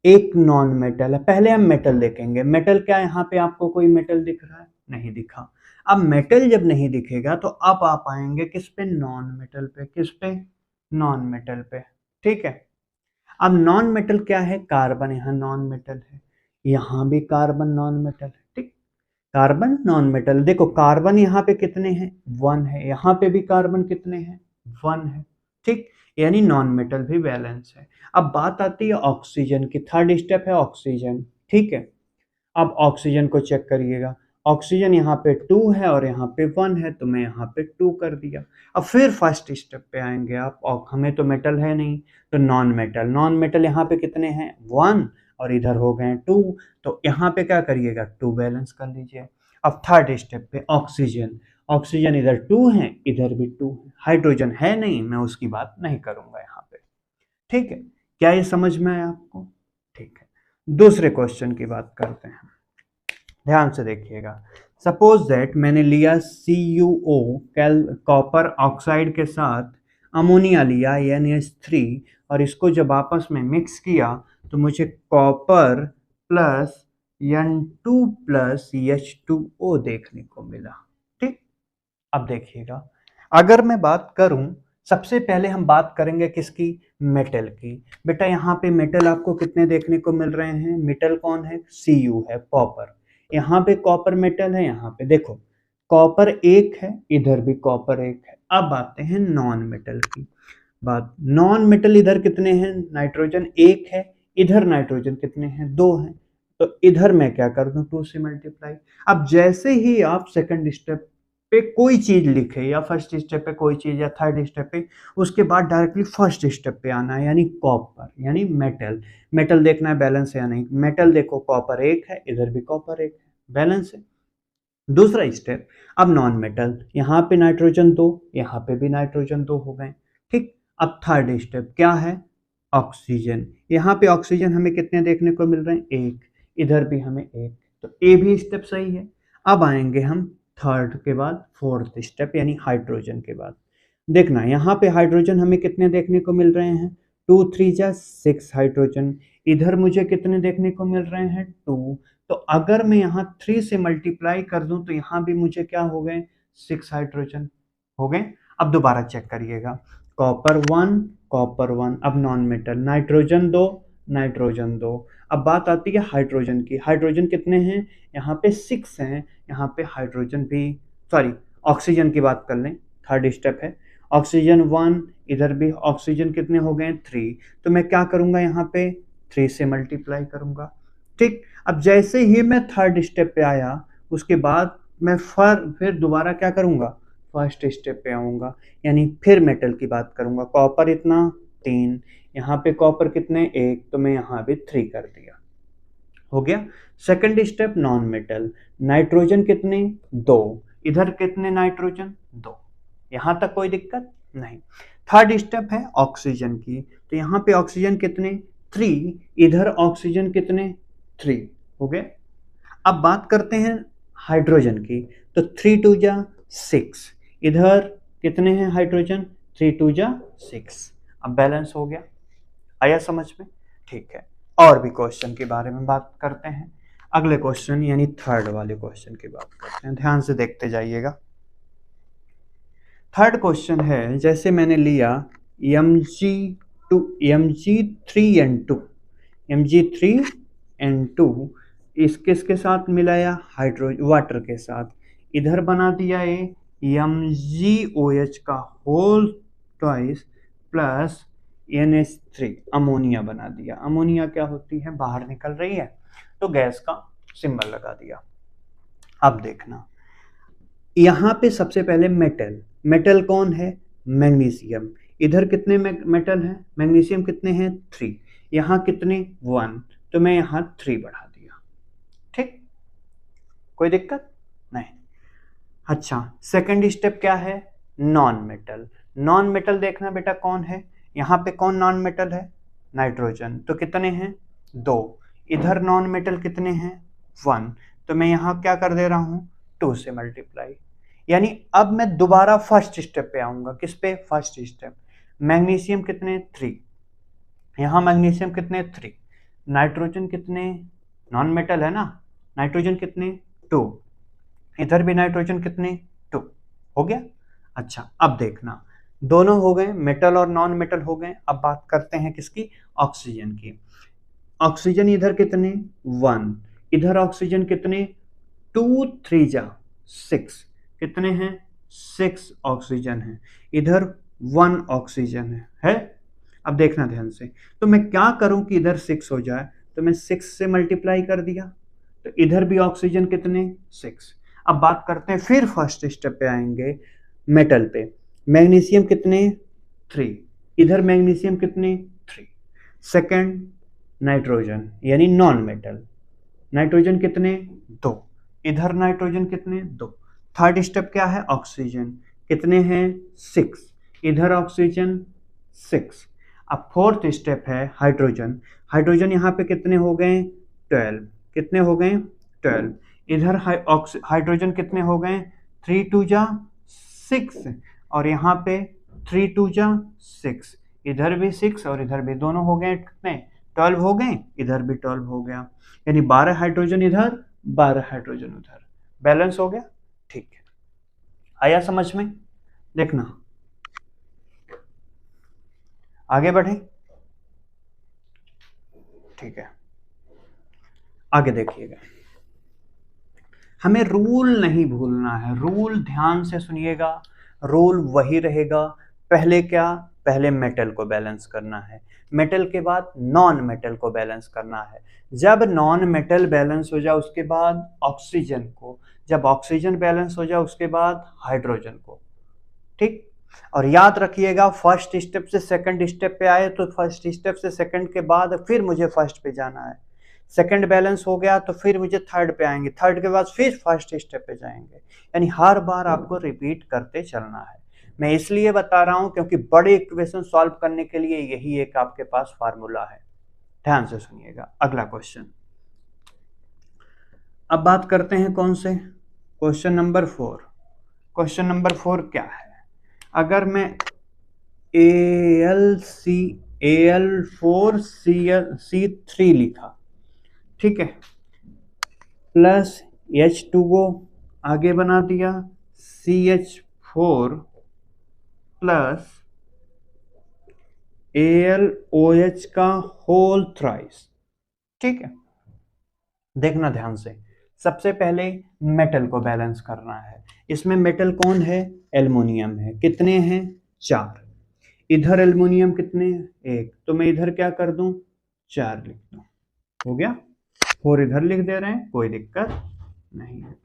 [SPEAKER 1] एक नॉन मेटल है। पहले हम मेटल देखेंगे। मेटल क्या, यहाँ पे आपको कोई मेटल दिख रहा है? नहीं दिखा। अब मेटल जब नहीं दिखेगा तो अब आप आएंगे किस पे, नॉन मेटल पे। किस पे, नॉन मेटल पे, ठीक है। अब नॉन मेटल क्या है, कार्बन यहाँ नॉन मेटल है, यहाँ भी कार्बन नॉन मेटल है, ठीक। कार्बन नॉन मेटल, देखो कार्बन यहाँ पे कितने हैं, 1 है, यहाँ पे भी कार्बन कितने हैं, 1 है, ठीक। यानी नॉन मेटल भी बैलेंस है। अब बात आती है ऑक्सीजन की, थर्ड स्टेप है ऑक्सीजन, ठीक है। अब ऑक्सीजन को चेक करिएगा, ऑक्सीजन यहाँ पे 2 है और यहाँ पे 1 है, तो मैं यहाँ पे 2 कर दिया। अब फिर फर्स्ट स्टेप पे आएंगे आप, और हमें तो मेटल है नहीं, तो नॉन मेटल। नॉन मेटल यहाँ पे कितने हैं, 1, और इधर हो गए 2, तो यहाँ पे क्या करिएगा, 2 बैलेंस कर लीजिए। अब थर्ड स्टेप पे ऑक्सीजन, ऑक्सीजन इधर 2 है, इधर भी 2 है। हाइड्रोजन है नहीं, मैं उसकी बात नहीं करूंगा यहाँ पे, ठीक है। क्या ये समझ में आया आपको? ठीक है। दूसरे क्वेश्चन की बात करते हैं, ध्यान से देखिएगा। सपोज दैट मैंने लिया CuO कॉपर ऑक्साइड के साथ अमोनिया लिया NH3, और इसको जब आपस में मिक्स किया तो मुझे copper plus N2 plus H2O देखने को मिला, ठीक। अब देखिएगा, अगर मैं बात करूं, सबसे पहले हम बात करेंगे किसकी, मेटल की। बेटा यहाँ पे मेटल आपको कितने देखने को मिल रहे हैं, मेटल कौन है, Cu है, कॉपर। यहाँ पे कॉपर मेटल है, यहाँ पे देखो कॉपर 1 है, इधर भी कॉपर 1 है। अब आते हैं नॉन मेटल की बात। नॉन मेटल इधर कितने हैं, नाइट्रोजन 1 है, इधर नाइट्रोजन कितने हैं, 2 हैं, तो इधर मैं क्या कर दूं, 2 से मल्टीप्लाई। अब जैसे ही आप सेकंड स्टेप पे कोई चीज लिखे, या फर्स्ट स्टेप पे कोई चीज, या थर्ड स्टेप पे, उसके बाद डायरेक्टली फर्स्ट स्टेप पे आना है, यानी कॉपर, यानी मेटल। मेटल देखना है बैलेंस है या नहीं। मेटल देखो कॉपर 1 है, इधर भी कॉपर 1 है, बैलेंस है। दूसरा स्टेप, अब नॉन मेटल, यहाँ पे नाइट्रोजन 2, यहाँ पे भी नाइट्रोजन 2 हो गए, ठीक। अब थर्ड स्टेप क्या है, ऑक्सीजन। यहाँ पे ऑक्सीजन हमें कितने देखने को मिल रहे हैं, 1, इधर भी हमें 1, तो ए भी स्टेप सही है। अब आएंगे हम थर्ड के बाद फोर्थ स्टेप, यानी हाइड्रोजन के बाद। देखना यहाँ पे हाइड्रोजन हमें कितने देखने को मिल रहे हैं, 2 3 जा 6 हाइड्रोजन। इधर मुझे कितने देखने को मिल रहे हैं, 2। तो अगर मैं यहाँ 3 से मल्टीप्लाई कर दूं तो यहाँ भी मुझे क्या हो गए, 6 हाइड्रोजन हो गए। अब दोबारा चेक करिएगा, कॉपर 1, कॉपर 1, अब नॉन मेटल, नाइट्रोजन 2, नाइट्रोजन 2। अब बात आती है हाइड्रोजन की। हाइड्रोजन कितने हैं, यहाँ पे 6 हैं, यहाँ पे हाइड्रोजन भी, सॉरी ऑक्सीजन की बात कर लें, थर्ड स्टेप है ऑक्सीजन 1, इधर भी ऑक्सीजन कितने हो गए, 3। तो मैं क्या करूंगा, यहाँ पे 3 से मल्टीप्लाई करूंगा, ठीक। अब जैसे ही मैं थर्ड स्टेप पे आया उसके बाद मैं फिर दोबारा क्या करूंगा, फर्स्ट स्टेप पे आऊंगा, यानी फिर मेटल की बात करूंगा। कॉपर इतना 3, यहाँ पे कॉपर कितने 1, तो मैं यहाँ भी 3 कर दिया, हो गया। Second step non metal, nitrogen कितने 2, इधर कितने नाइट्रोजन 2, यहां तक कोई दिक्कत नहीं। थर्ड स्टेप है ऑक्सीजन की, तो यहाँ पे ऑक्सीजन कितने 3, इधर ऑक्सीजन कितने 3 हो गए। अब बात करते हैं हाइड्रोजन की, तो 3 2 जा 6, इधर कितने हैं हाइड्रोजन 3 2 जा 6। अब बैलेंस हो गया, आया समझ में? ठीक है, और भी क्वेश्चन के बारे में बात करते हैं। अगले क्वेश्चन यानी थर्ड वाले क्वेश्चन की बात करते हैं, ध्यान से देखते जाइएगा। थर्ड क्वेश्चन है, जैसे मैंने लिया Mg2 Mg3N2 Mg3N2 इस किसके साथ मिलाया हाइड्रोजन वाटर के साथ, इधर बना दिया ये MgOH का whole twice plus NH3 ammonia बना दिया। अमोनिया क्या होती है, बाहर निकल रही है, तो गैस का सिंबल लगा दिया। अब देखना यहाँ पे सबसे पहले मेटल कौन है, मैग्नीशियम। इधर कितने मेटल हैं, मैग्नीशियम कितने हैं 3, यहाँ कितने 1, तो मैं यहाँ 3 बढ़ा दिया। ठीक, कोई दिक्कत नहीं। अच्छा, सेकंड स्टेप क्या है, नॉन मेटल देखना बेटा कौन है, यहाँ पे कौन नॉन मेटल है, नाइट्रोजन, तो कितने हैं 2, इधर नॉन मेटल कितने हैं 1, तो मैं यहाँ क्या कर दे रहा हूँ 2 से मल्टीप्लाई। यानी अब मैं दोबारा फर्स्ट स्टेप पे आऊंगा, किस पे, फर्स्ट स्टेप। मैग्नीशियम कितने 3, यहाँ मैग्नीशियम कितने 3, नाइट्रोजन कितने, नॉन मेटल है ना, नाइट्रोजन कितने 2, इधर भी नाइट्रोजन कितने 2, हो गया। अच्छा, अब देखना दोनों हो गए, मेटल और नॉन मेटल हो गए। अब बात करते हैं किसकी, ऑक्सीजन की। ऑक्सीजन इधर कितने 1, इधर ऑक्सीजन कितने 2 3 जा 6, कितने हैं 6 ऑक्सीजन है, इधर 1 ऑक्सीजन है। अब देखना ध्यान से, तो मैं क्या करूं कि इधर 6 हो जाए, तो मैं 6 से मल्टीप्लाई कर दिया, तो इधर भी ऑक्सीजन कितने 6। अब बात करते हैं, फिर फर्स्ट स्टेप पे आएंगे, मेटल पे। मैग्नीशियम कितने 3, इधर मैग्नीशियम कितने 3। सेकंड नाइट्रोजन यानी नॉन मेटल, नाइट्रोजन कितने 2, इधर नाइट्रोजन कितने 2। थर्ड स्टेप क्या है, ऑक्सीजन कितने हैं 6, इधर ऑक्सीजन 6। अब फोर्थ स्टेप है हाइड्रोजन यहाँ पे कितने हो गए 12, कितने हो गए 12, इधर हाइड्रोजन कितने हो गए 3 2 जा 6, और यहाँ पे 3 2 जा 6, इधर भी 6 और इधर भी, दोनों हो गए कितने 12 हो गए, इधर भी 12 हो गया, यानी 12 हाइड्रोजन इधर 12 हाइड्रोजन उधर, बैलेंस हो गया। ठीक है, आया समझ में? देखना आगे बढ़े, ठीक है, आगे देखिएगा। हमें रूल नहीं भूलना है, रूल ध्यान से सुनिएगा, रूल वही रहेगा। पहले क्या, पहले मेटल को बैलेंस करना है, मेटल के बाद नॉन मेटल को बैलेंस करना है। जब नॉन मेटल बैलेंस हो जाए उसके बाद ऑक्सीजन को, जब ऑक्सीजन बैलेंस हो जाए उसके बाद हाइड्रोजन को। ठीक, और याद रखिएगा फर्स्ट स्टेप से सेकंड स्टेप पे आए तो फर्स्ट स्टेप से सेकंड के बाद फिर मुझे फर्स्ट पे जाना है, सेकंड बैलेंस हो गया तो फिर मुझे थर्ड पे आएंगे, थर्ड के बाद फिर फर्स्ट स्टेप पे जाएंगे, यानी हर बार आपको रिपीट करते चलना है। मैं इसलिए बता रहा हूं क्योंकि बड़े इक्वेशन सॉल्व करने के लिए यही एक आपके पास फार्मूला है। ध्यान से सुनिएगा, अगला क्वेश्चन। अब बात करते हैं कौन से, क्वेश्चन नंबर 4। क्वेश्चन नंबर 4 क्या है, अगर मैं Al4Cl3 लिखा, ठीक है, प्लस H2O आगे बना दिया, CH4 प्लस AlOH का होल थ्राइस। ठीक है, देखना ध्यान से, सबसे पहले मेटल को बैलेंस करना है। इसमें मेटल कौन है, एल्युमिनियम है, कितने हैं 4, इधर एल्युमिनियम कितने 1, तो मैं इधर क्या कर दूं 4 लिख दूं, हो गया। 4 इधर लिख दे रहे हैं, कोई दिक्कत नहीं है।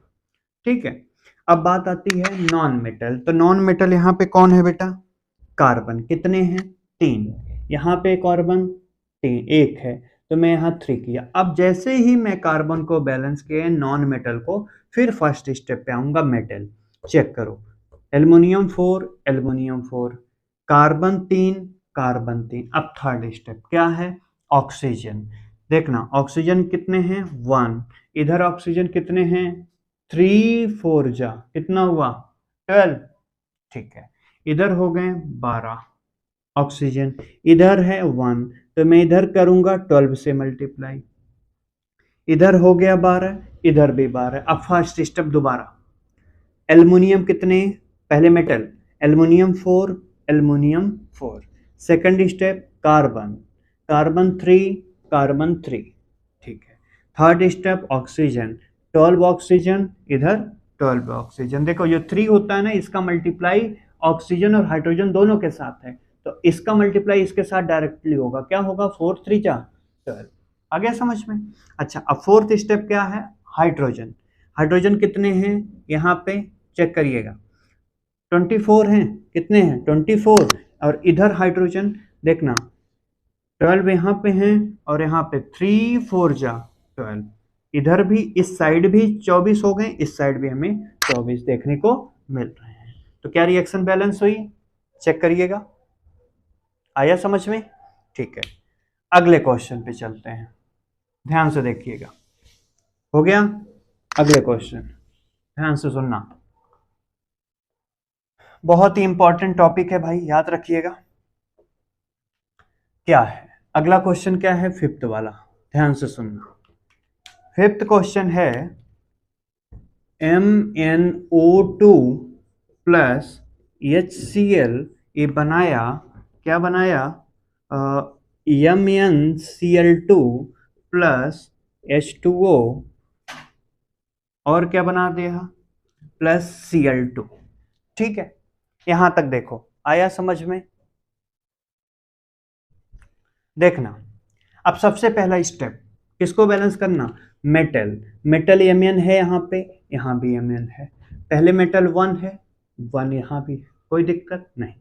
[SPEAKER 1] ठीक है, अब बात आती है नॉन मेटल, तो नॉन मेटल यहाँ पे कौन है बेटा, कार्बन, कितने हैं 3, यहाँ पे कार्बन 1 है, तो मैं यहाँ 3 किया। अब जैसे ही मैं कार्बन को बैलेंस किया नॉन मेटल को, फिर फर्स्ट स्टेप पे आऊंगा मेटल, चेक करो, एल्युमिनियम 4 कार्बन 3 कार्बन 3। अब थर्ड स्टेप क्या है, ऑक्सीजन। देखना ऑक्सीजन कितने हैं 1, इधर ऑक्सीजन कितने हैं 3 4 जा कितना हुआ 12, ठीक है। इधर हो गए 12 ऑक्सीजन, इधर है 1 तो मैं इधर करूंगा 12 से मल्टीप्लाई, इधर हो गया 12, इधर भी 12। अब फर्स्ट स्टेप दोबारा, एल्युमिनियम कितने, पहले metal aluminium 4, aluminium 4। Second step carbon, carbon 3, carbon 3, ठीक है। थर्ड स्टेप ऑक्सीजन, 12 ऑक्सीजन, इधर 12 ऑक्सीजन। देखो जो 3 होता है ना इसका मल्टीप्लाई ऑक्सीजन और हाइड्रोजन दोनों के साथ है, तो इसका मल्टीप्लाई इसके साथ डायरेक्टली होगा, क्या होगा 4 3 जा 12। आ गया समझ में। अच्छा अब फोर्थ स्टेप क्या है, हाइड्रोजन। हाइड्रोजन कितने हैं यहाँ पे चेक करिएगा, 24 हैं, कितने हैं 24, और इधर हाइड्रोजन देखना 12 यहाँ पे हैं और यहाँ पे 3 4 जा 12, इधर भी इस साइड भी 24 हो गए, इस साइड भी हमें 24 देखने को मिल रहे हैं। तो क्या रिएक्शन बैलेंस हुई, चेक करिएगा, आया समझ में, ठीक है। अगले क्वेश्चन पे चलते हैं, ध्यान से देखिएगा, हो गया। अगले क्वेश्चन ध्यान से सुनना, बहुत ही इंपॉर्टेंट टॉपिक है भाई, याद रखिएगा। क्या है अगला क्वेश्चन, क्या है फिफ्थ वाला, ध्यान से सुनना। फिफ्थ क्वेश्चन है MnO2 प्लस HCl, ये बनाया, क्या बनाया MnCl2 प्लस H2O, और क्या बना दिया प्लस Cl2, ठीक है। यहां तक देखो आया समझ में। देखना अब सबसे पहला स्टेप किसको बैलेंस करना, मेटल, मेटल Mn है यहाँ पे, यहाँ भी Mn है, पहले मेटल 1 है, 1 यहाँ भी, कोई दिक्कत नहीं।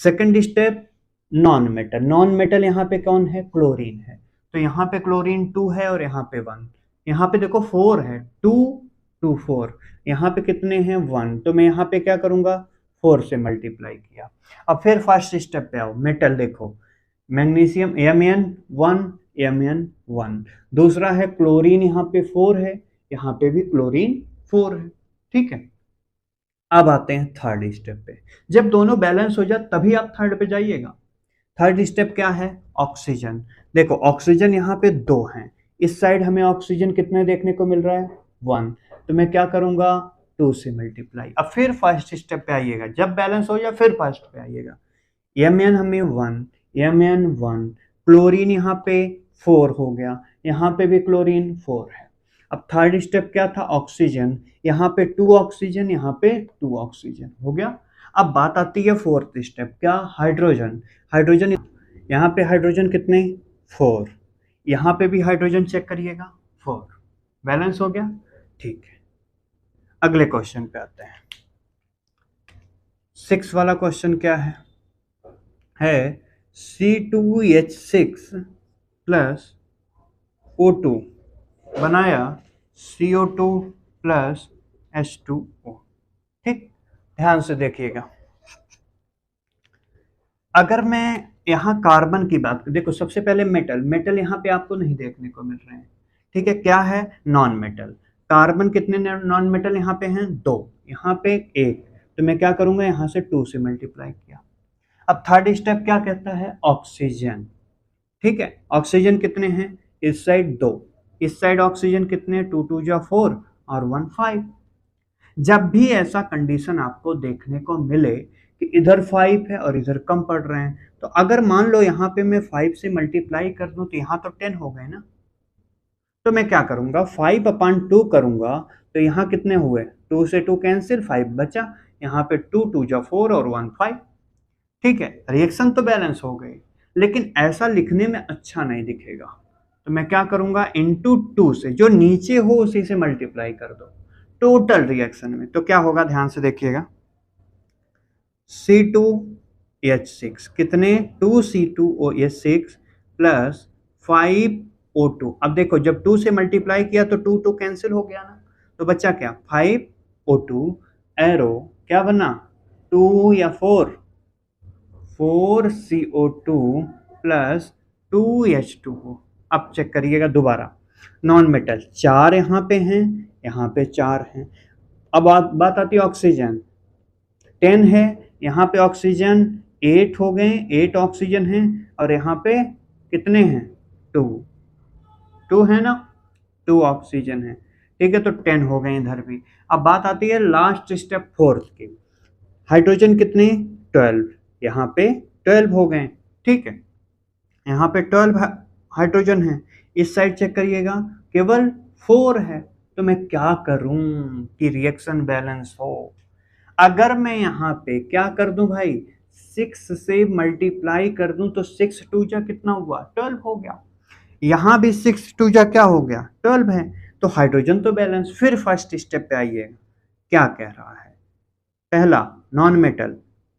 [SPEAKER 1] Second step non metal, non metal यहाँ पे कौन है, क्लोरीन है, तो यहाँ पे क्लोरीन 2 है और यहाँ पे 1, यहाँ पे देखो 4 है, 2 2 4, यहाँ पे कितने हैं 1, तो मैं यहाँ पे क्या करूँगा 4 से मल्टीप्लाई किया। अब फिर फर्स्ट स्टेप पे आओ, मेटल देखो मैग्नीशियम Mn1, Mn1, दूसरा है क्लोरीन, यहाँ पे 4 है, यहाँ पे भी क्लोरीन 4 है, ठीक है। अब आते हैं थर्ड स्टेप पे, जब दोनों बैलेंस हो जाए तभी आप थर्ड पे जाइएगा। थर्ड स्टेप क्या है, ऑक्सीजन। देखो ऑक्सीजन यहाँ पे 2 हैं, इस साइड हमें ऑक्सीजन कितने देखने को मिल रहा है 1, तो मैं क्या करूंगा 2 से मल्टीप्लाई। अब फिर फर्स्ट स्टेप पे आइएगा, जब बैलेंस हो जाए फिर फर्स्ट पे आइएगा। Mn हमें 1, Mn1, क्लोरीन यहाँ पे 4 हो गया, यहाँ पे भी क्लोरीन 4 है। अब थर्ड स्टेप क्या था, ऑक्सीजन, यहाँ पे 2 ऑक्सीजन, यहाँ पे 2 ऑक्सीजन हो गया। अब बात आती है फोर्थ स्टेप, क्या, हाइड्रोजन। हाइड्रोजन यहाँ पे हाइड्रोजन कितने 4, यहाँ पे भी हाइड्रोजन चेक करिएगा 4, बैलेंस हो गया, ठीक है। अगले क्वेश्चन पे आते हैं, 6 वाला क्वेश्चन क्या है C2H6 प्लस O2 बनाया CO2 प्लस H2O, ठीक। ध्यान से देखिएगा, अगर मैं यहाँ कार्बन की बात, देखो सबसे पहले मेटल, मेटल यहाँ पे आपको नहीं देखने को मिल रहे हैं, ठीक है। क्या है नॉन मेटल, कार्बन कितने नॉन मेटल यहाँ पे हैं 2, यहाँ पे 1, तो मैं क्या करूंगा यहाँ से 2 से मल्टीप्लाई किया। अब थर्ड स्टेप क्या कहता है, ऑक्सीजन, ठीक है। ऑक्सीजन कितने हैं, इस साइड 2, इस साइड ऑक्सीजन कितने, 2 2 जा 4 और 1 5। जब भी ऐसा कंडीशन आपको देखने को मिले कि इधर 5 है और इधर कम पड़ रहे हैं, तो अगर मान लो यहाँ पे मैं 5 से मल्टीप्लाई कर दूं तो यहाँ तो 10 हो गए ना, तो मैं क्या करूंगा 5/2 करूंगा, तो यहाँ कितने हुए 2 से 2 कैंसिल, 5 बचा, यहाँ पे 2 2 जा 4 और 1 5, ठीक है। रिएक्शन तो बैलेंस हो गई, लेकिन ऐसा लिखने में अच्छा नहीं दिखेगा, तो मैं क्या करूंगा इंटू 2 से, जो नीचे हो उसी से मल्टीप्लाई कर दो टोटल रिएक्शन में, तो क्या होगा ध्यान से देखिएगा, C2H6 कितने 2C2OH6 प्लस 5O2। अब देखो जब 2 से मल्टीप्लाई किया तो 2 2 कैंसिल हो गया ना, तो बच्चा क्या 5O2, एरो क्या बना 2 या 4, 4CO2 प्लस 2H2O। अब चेक करिएगा दोबारा, नॉन मेटल 4 यहाँ पे हैं, यहाँ पे 4 हैं। अब बात आती है ऑक्सीजन, 10 है, यहाँ पे ऑक्सीजन 8 हो गए, 8 ऑक्सीजन हैं, और यहाँ पे कितने हैं, 2 है ना, 2 ऑक्सीजन है। ठीक है, तो 10 हो गए इधर भी। अब बात आती है लास्ट स्टेप फोर्थ की, हाइड्रोजन कितने, 12, यहाँ पे 12 हो गए। ठीक है, यहाँ पे 12 हाइड्रोजन है, इस साइड चेक करिएगा केवल 4 है। तो मैं क्या करूं कि रिएक्शन बैलेंस हो? अगर मैं यहाँ पे क्या कर दूं भाई, 6 से मल्टीप्लाई कर दूं तो 6 टू जा कितना हुआ, 12 हो गया। यहाँ भी 6 टू जा क्या हो गया, 12 है। तो हाइड्रोजन तो बैलेंस। फिर फर्स्ट स्टेप पे आइएगा, क्या कह रहा है, पहला नॉन मेटल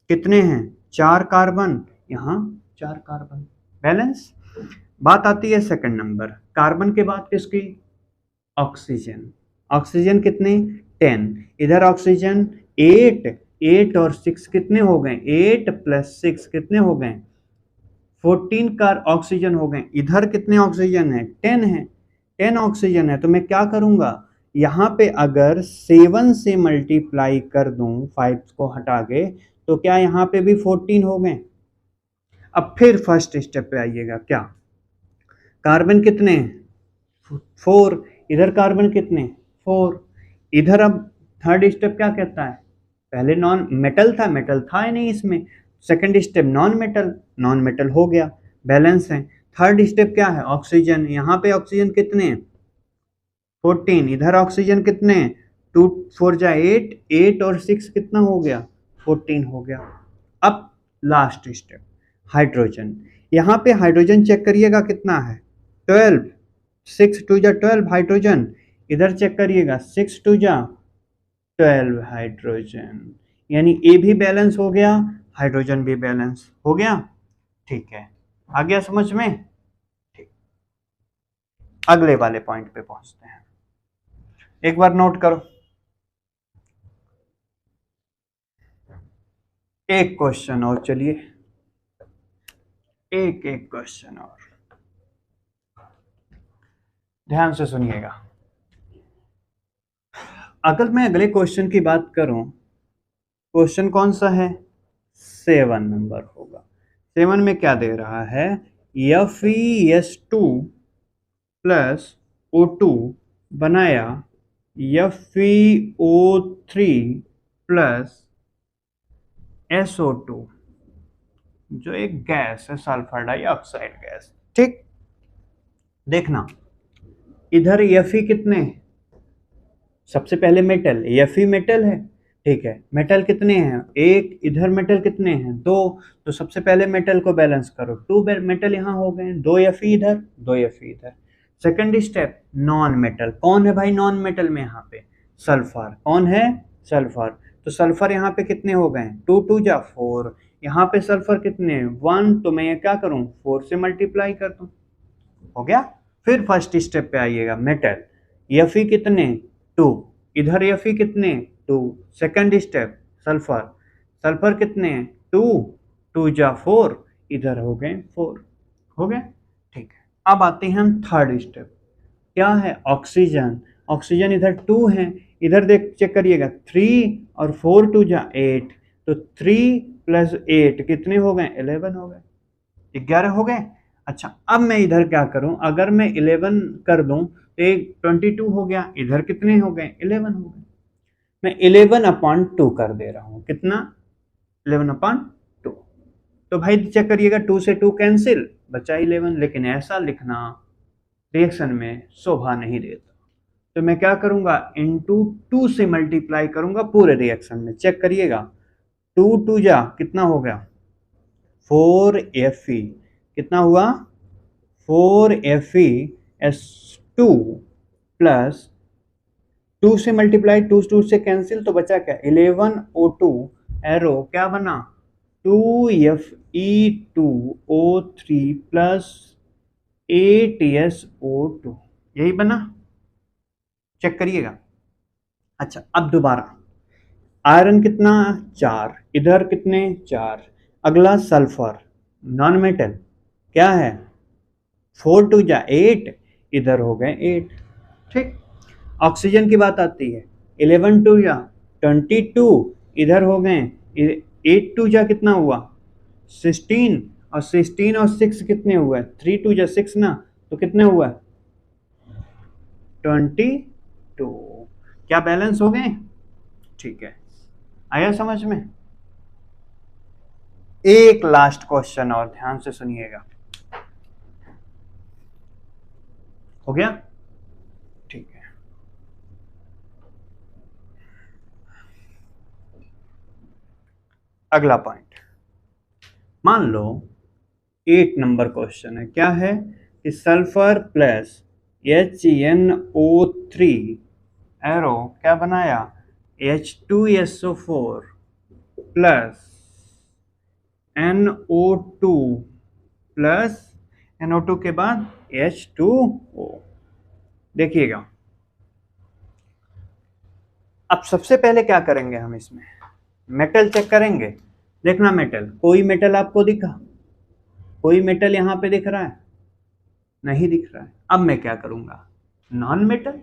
[SPEAKER 1] कितने हैं, 4 कार्बन, यहाँ 4 कार्बन, बैलेंस। बात आती है सेकंड नंबर, कार्बन के बाद किसकी, ऑक्सीजन। ऑक्सीजन कितने, 10, इधर ऑक्सीजन 8, 8 और 6 कितने हो गए, 8 प्लस 6 कितने हो गए, 14 का ऑक्सीजन हो गए। इधर कितने ऑक्सीजन है, 10 है, 10 ऑक्सीजन है। तो मैं क्या करूंगा, यहाँ पे अगर 7 से मल्टीप्लाई कर दूं 5 को हटा के, तो क्या यहाँ पे भी 14 हो गए। अब फिर फर्स्ट स्टेप पे आइएगा, क्या, कार्बन कितने, 4, इधर कार्बन कितने, 4, इधर। अब थर्ड स्टेप क्या कहता है, पहले नॉन मेटल था, मेटल था ही नहीं इसमें, second step non metal, non metal हो गया, बैलेंस है। थर्ड स्टेप क्या है, ऑक्सीजन, यहाँ पे ऑक्सीजन कितने, 14, इधर ऑक्सीजन कितने, 2 4 जा 8, 8 और 6 कितना हो गया, 14 हो गया। अब लास्ट स्टेप हाइड्रोजन, यहाँ पे हाइड्रोजन चेक करिएगा कितना है, 12, 6 टू जा 12 हाइड्रोजन, इधर चेक करिएगा 6 टू जा 12 हाइड्रोजन, यानी ए भी बैलेंस हो गया, हाइड्रोजन भी बैलेंस हो गया। ठीक है, आ गया समझ में। ठीक, अगले वाले पॉइंट पे पहुंचते हैं, एक बार नोट करो, एक क्वेश्चन और, चलिए एक क्वेश्चन और, ध्यान से सुनिएगा। अगर मैं अगले क्वेश्चन की बात करूं, क्वेश्चन कौन सा है, 7 नंबर होगा। 7 में क्या दे रहा है, FeS2 प्लस O2 बनाया FeO3 प्लस SO2, जो एक गैस है, सल्फर डाइऑक्साइड गैस। ठीक, देखना इधर Fe कितने, सबसे पहले मेटल, Fe मेटल है। ठीक है, मेटल कितने हैं, एक, इधर मेटल कितने हैं, 2, तो सबसे पहले मेटल को बैलेंस करो, 2 मेटल यहाँ हो गए, 2 Fe इधर, 2 Fe इधर। सेकंड स्टेप नॉन मेटल, कौन है भाई नॉन मेटल में, यहाँ पे सल्फर, कौन है, सल्फर। तो सल्फर यहाँ पे कितने हो गए, 2 2 जा 4, यहाँ पे सल्फर कितने, 1, तो मैं ये क्या करूँ, 4 से मल्टीप्लाई कर दूँ, हो गया। फिर फर्स्ट स्टेप पे आइएगा, मेटल, Fe कितने, 2, इधर Fe कितने, 2, सेकंड स्टेप सल्फर, सल्फर कितने, 2, 2 जा 4, इधर हो गए 4, हो गए। ठीक है, अब आते हैं हम थर्ड स्टेप, क्या है, ऑक्सीजन। ऑक्सीजन इधर 2 है, इधर देख चेक करिएगा 3 और 4 2 जा 8, तो 3 प्लस 8 कितने हो गए, 11 हो गए, 11 हो गए। अच्छा, अब मैं इधर क्या करूं, अगर मैं 11 कर दूं तो एक 22 हो गया, इधर कितने हो गए, 11 हो गए। मैं 11/2 कर दे रहा हूं, कितना, 11/2। तो भाई चेक करिएगा 2 से 2 कैंसिल, बचा 11, लेकिन ऐसा लिखना रिएक्शन में शोभा नहीं देता। तो मैं क्या करूंगा, इंटू 2 से मल्टीप्लाई करूंगा पूरे रिएक्शन में, चेक करिएगा 2 2 जा कितना हो गया, 4Fe, कितना हुआ, 4FeS2 प्लस 2 से मल्टीप्लाई, 2 2 से कैंसिल, तो बचा क्या, 11O2, एरो क्या बना, 2Fe2O3 प्लस 8SO2, यही बना, चेक करिएगा। अच्छा, अब दोबारा आयरन कितना, 4, इधर कितने, 4, अगला सल्फर, नॉन मेटल, क्या है 4 2 जा 8, इधर हो गए 8। ठीक। ऑक्सीजन की बात आती है, 11 2 जा 22, इधर हो गए 8 2 जा कितना हुआ 16, और 16 और 6 कितने हुए 3 2 जा 6 ना, तो कितने हुआ 22। क्या बैलेंस हो गए? ठीक है, आया समझ में? एक लास्ट क्वेश्चन और ध्यान से सुनिएगा, हो गया? ठीक है। अगला पॉइंट, मान लो 8 नंबर क्वेश्चन है, क्या है कि सल्फर प्लस HNO3 एरो क्या बनाया H2SO4 plus NO2 plus NO2 के बाद H2O। देखिएगा, अब सबसे पहले क्या करेंगे हम इसमें मेटल चेक करेंगे। देखना मेटल, कोई मेटल आपको दिखा? कोई मेटल यहां पे दिख रहा है? नहीं दिख रहा है। अब मैं क्या करूंगा, नॉन मेटल।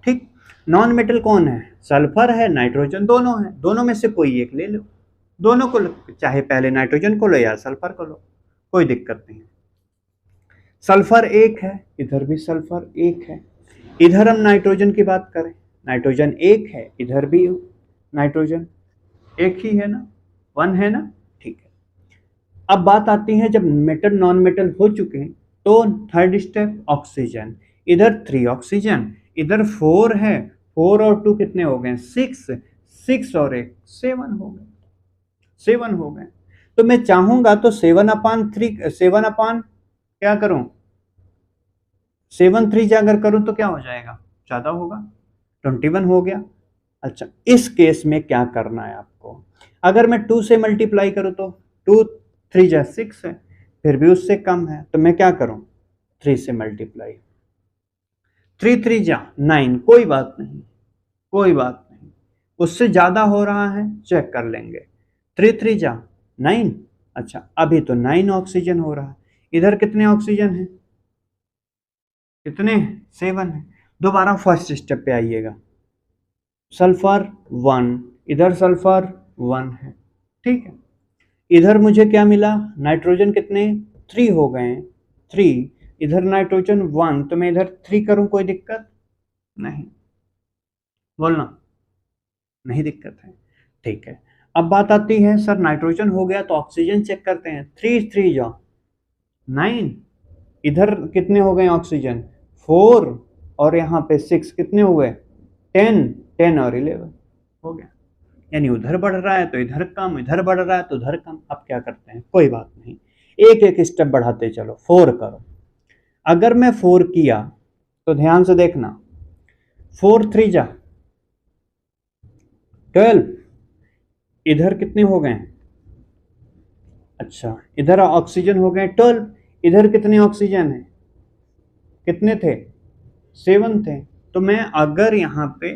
[SPEAKER 1] ठीक, नॉन मेटल कौन है? सल्फर है, नाइट्रोजन, दोनों है, दोनों में से कोई एक ले लो, दोनों को चाहे पहले नाइट्रोजन को लो या सल्फर को लो, कोई दिक्कत नहीं। सल्फर एक है, इधर भी सल्फर एक है। इधर हम नाइट्रोजन की बात करें, नाइट्रोजन एक है, इधर भी नाइट्रोजन एक ही है ना, 1 है ना। ठीक है, अब बात आती है जब मेटल नॉन मेटल हो चुके हैं तो थर्ड स्टेप ऑक्सीजन। इधर 3 ऑक्सीजन, इधर 4 है, 4 और 2 कितने हो गए 6, 6 और 1 7 हो गए, 7 हो गए। तो मैं चाहूंगा तो 7/3, 7 अपान क्या करूं 7 3 अगर करूं तो क्या हो जाएगा, ज्यादा होगा, 21 हो गया। अच्छा, इस केस में क्या करना है आपको, अगर मैं 2 से मल्टीप्लाई करूं तो 2 3 जा 6 है, फिर भी उससे कम है, तो मैं क्या करूं 3 से मल्टीप्लाई, 3 3 जा 9, कोई बात नहीं, कोई बात नहीं, उससे ज्यादा हो रहा है चेक कर लेंगे, 3 3 जा 9। अच्छा, अभी तो 9 ऑक्सीजन हो रहा है, इधर कितने ऑक्सीजन है, कितने 7 है। दोबारा फर्स्ट स्टेप पे आइएगा, सल्फर 1, इधर सल्फर 1 है, ठीक है। इधर मुझे क्या मिला, नाइट्रोजन कितने 3 हो गए, 3, इधर नाइट्रोजन 1, तो मैं इधर 3 करूं, कोई दिक्कत नहीं, बोलना नहीं दिक्कत है। ठीक है, अब बात आती है सर नाइट्रोजन हो गया तो ऑक्सीजन चेक करते हैं, 3 3 जा 9, इधर कितने हो गए ऑक्सीजन 4, और यहाँ पे 6, कितने हुए 10, 10 और 11 हो गया। यानी उधर बढ़ रहा है तो इधर कम, इधर बढ़ रहा है तो उधर कम। अब क्या करते हैं, कोई बात नहीं, एक एक स्टेप बढ़ाते चलो, 4 करो। अगर मैं 4 किया तो ध्यान से देखना, 4 3 जा 12, इधर कितने हो गए, अच्छा इधर ऑक्सीजन हो गए 12, इधर कितने ऑक्सीजन है, कितने थे 7 थे। तो मैं अगर यहाँ पे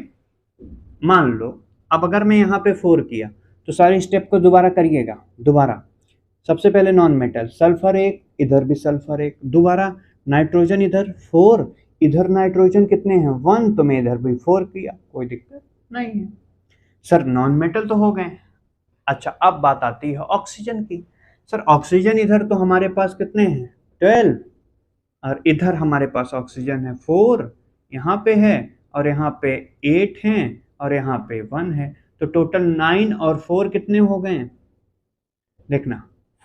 [SPEAKER 1] मान लो, अब अगर मैं यहाँ पे 4 किया तो सारे स्टेप को दोबारा करिएगा, दोबारा सबसे पहले नॉन मेटल सल्फर एक, इधर भी सल्फर एक, दोबारा नाइट्रोजन इधर 4, इधर नाइट्रोजन कितने हैं 1, तो मैं इधर भी 4 किया, कोई दिक्कत नहीं है। सर नॉन मेटल तो हो गए। अच्छा, अब बात आती है ऑक्सीजन की। सर ऑक्सीजन इधर तो हमारे पास कितने हैं 12, और इधर हमारे पास ऑक्सीजन है 4, यहाँ पे है, और यहाँ पे 8 हैं, और यहाँ पे 1 है, तो टोटल 9 और 4 कितने हो गए, देखना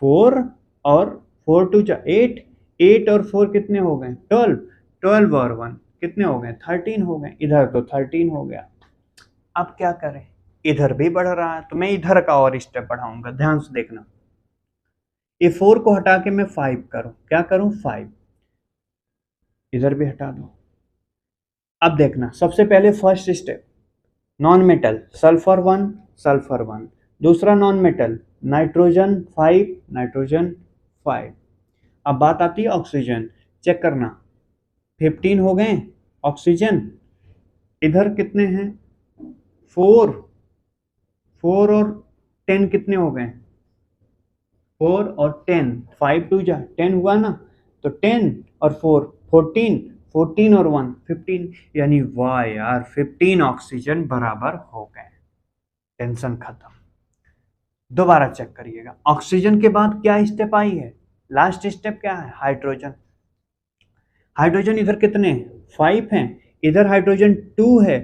[SPEAKER 1] 4 और 4 2 जा 8, 8 और 4 कितने हो गए 12, 12 और 1 कितने हो गए 13 हो गए, इधर तो 13 हो गया। अब क्या करें, इधर भी बढ़ रहा है तो मैं इधर का और स्टेप बढ़ाऊंगा, ध्यान से देखना, ये 4 को हटा के मैं 5 करूं, क्या करूं 5, इधर भी हटा दो। अब देखना, सबसे पहले first step non metal sulphur 1, sulphur 1, दूसरा नॉन मेटल नाइट्रोजन 5, नाइट्रोजन 5। अब बात आती है ऑक्सीजन, चेक करना 15 हो गए ऑक्सीजन, इधर कितने हैं 4, 4 और 10 कितने हो गए 4 और 10, 5 2 जा 10 हुआ ना, तो 10 और 4 14, 14 और 1 15, यानी वाह यार 15 ऑक्सीजन बराबर हो गए। टेंशन खत्म। दोबारा चेक करिएगा, ऑक्सीजन के बाद क्या स्टेप आई है, लास्ट स्टेप क्या है, हाइड्रोजन। हाइड्रोजन इधर कितने हैं, 5 हैं, इधर हाइड्रोजन 2 है,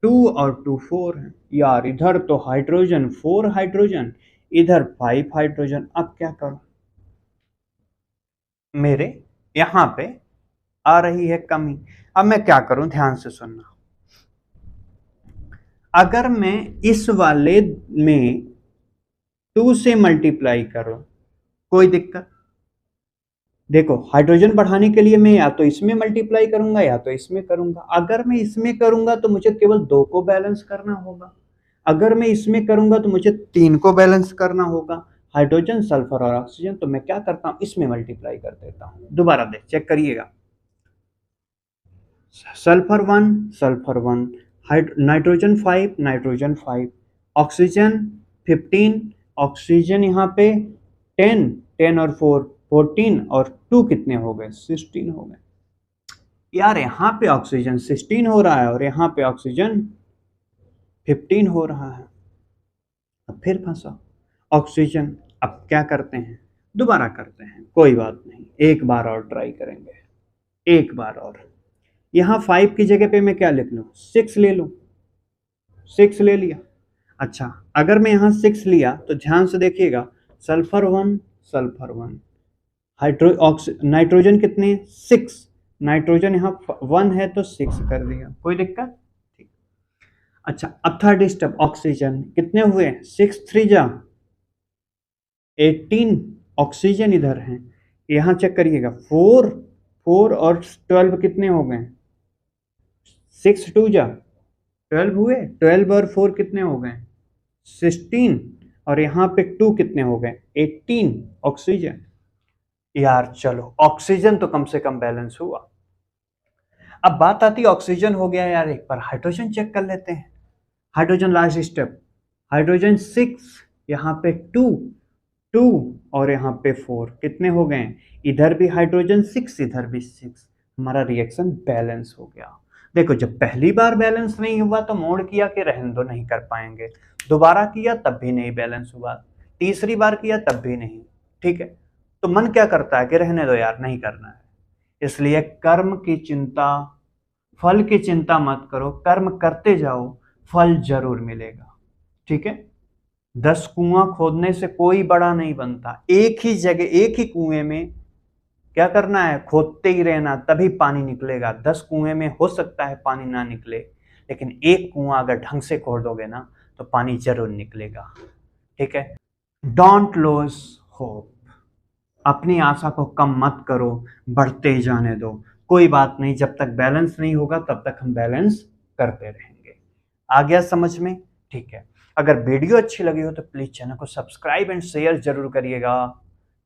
[SPEAKER 1] 2 और 2 4 है यार, इधर तो हाइड्रोजन 4 हाइड्रोजन, इधर 5 हाइड्रोजन। अब क्या करूं, मेरे यहां पे आ रही है कमी। अब मैं क्या करूं, ध्यान से सुनना। अगर मैं इस वाले में 2 से मल्टीप्लाई करूं, कोई दिक्कत, देखो हाइड्रोजन बढ़ाने के लिए मैं या तो इसमें मल्टीप्लाई करूंगा या तो इसमें करूंगा। अगर मैं इसमें करूंगा तो मुझे केवल 2 को बैलेंस करना होगा, अगर मैं इसमें करूंगा तो मुझे 3 को बैलेंस करना होगा, हाइड्रोजन सल्फर और ऑक्सीजन। तो मैं क्या करता हूं, इसमें मल्टीप्लाई कर देता हूं। दोबारा दे चेक करिएगा, sulphur 1 sulphur 1, nitrogen 5 nitrogen 5, oxygen 15, oxygen यहाँ पे 10, 10 और 4 14 और 2 कितने हो गए, 16 हो गए। यार यहाँ पे ऑक्सीजन 16 हो रहा है और यहाँ पे ऑक्सीजन 15 हो रहा है। अब फिर फंसा ऑक्सीजन। अब क्या करते हैं, दोबारा करते हैं, कोई बात नहीं, एक बार और ट्राई करेंगे, एक बार और। यहाँ 5 की जगह पे मैं क्या लिख लूँ, 6 ले लूँ, 6 ले लिया। अच्छा, अगर मैं यहाँ 6 लिया तो ध्यान से देखिएगा, सल्फर 1 सल्फर 1, नाइट्रोजन कितने, 6, नाइट्रोजन यहाँ 1 है तो 6 कर दिया, कोई दिक्कत। ठीक। अच्छा, अब थर्ड स्टेप, ऑक्सीजन कितने हुए, 6 3 जा 18 ऑक्सीजन इधर है। यहाँ चेक करिएगा, 4 4 और 12 कितने हो गए, 6 2 जा 12 हुए, 12 और 4 कितने हो गए, 16, और यहाँ पे 2 कितने हो गए, 18 ऑक्सीजन। यार चलो, ऑक्सीजन तो कम से कम बैलेंस हुआ। अब बात आती है, ऑक्सीजन हो गया यार, एक बार हाइड्रोजन चेक कर लेते हैं। हाइड्रोजन लास्ट स्टेप, हाइड्रोजन 6, यहाँ पे 2 2 और यहाँ पे 4 कितने हो गए, इधर भी हाइड्रोजन 6 इधर भी 6, हमारा रिएक्शन बैलेंस हो गया। देखो, जब पहली बार बैलेंस नहीं हुआ तो मोड़ किया कि रहने दो, नहीं कर पाएंगे, दोबारा किया तब भी नहीं बैलेंस हुआ, तीसरी बार किया तब भी नहीं, ठीक है, तो मन क्या करता है कि रहने दो यार, नहीं करना है। इसलिए कर्म की चिंता, फल की चिंता मत करो, कर्म करते जाओ, फल जरूर मिलेगा। ठीक है, 10 कुआं खोदने से कोई बड़ा नहीं बनता, एक ही जगह एक ही कुएं में क्या करना है, खोदते ही रहना, तभी पानी निकलेगा। 10 कुएं में हो सकता है पानी ना निकले, लेकिन एक कुआं अगर ढंग से खोदोगे ना तो पानी जरूर निकलेगा। ठीक है, डोंट लूज होप, अपनी आशा को कम मत करो, बढ़ते ही जाने दो, कोई बात नहीं, जब तक बैलेंस नहीं होगा तब तक हम बैलेंस करते रहेंगे। आ गया समझ में, ठीक है। अगर वीडियो अच्छी लगी हो तो प्लीज चैनल को सब्सक्राइब एंड शेयर जरूर करिएगा।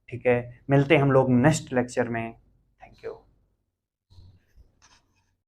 [SPEAKER 1] ठीक है, मिलते हैं हम लोग नेक्स्ट लेक्चर में।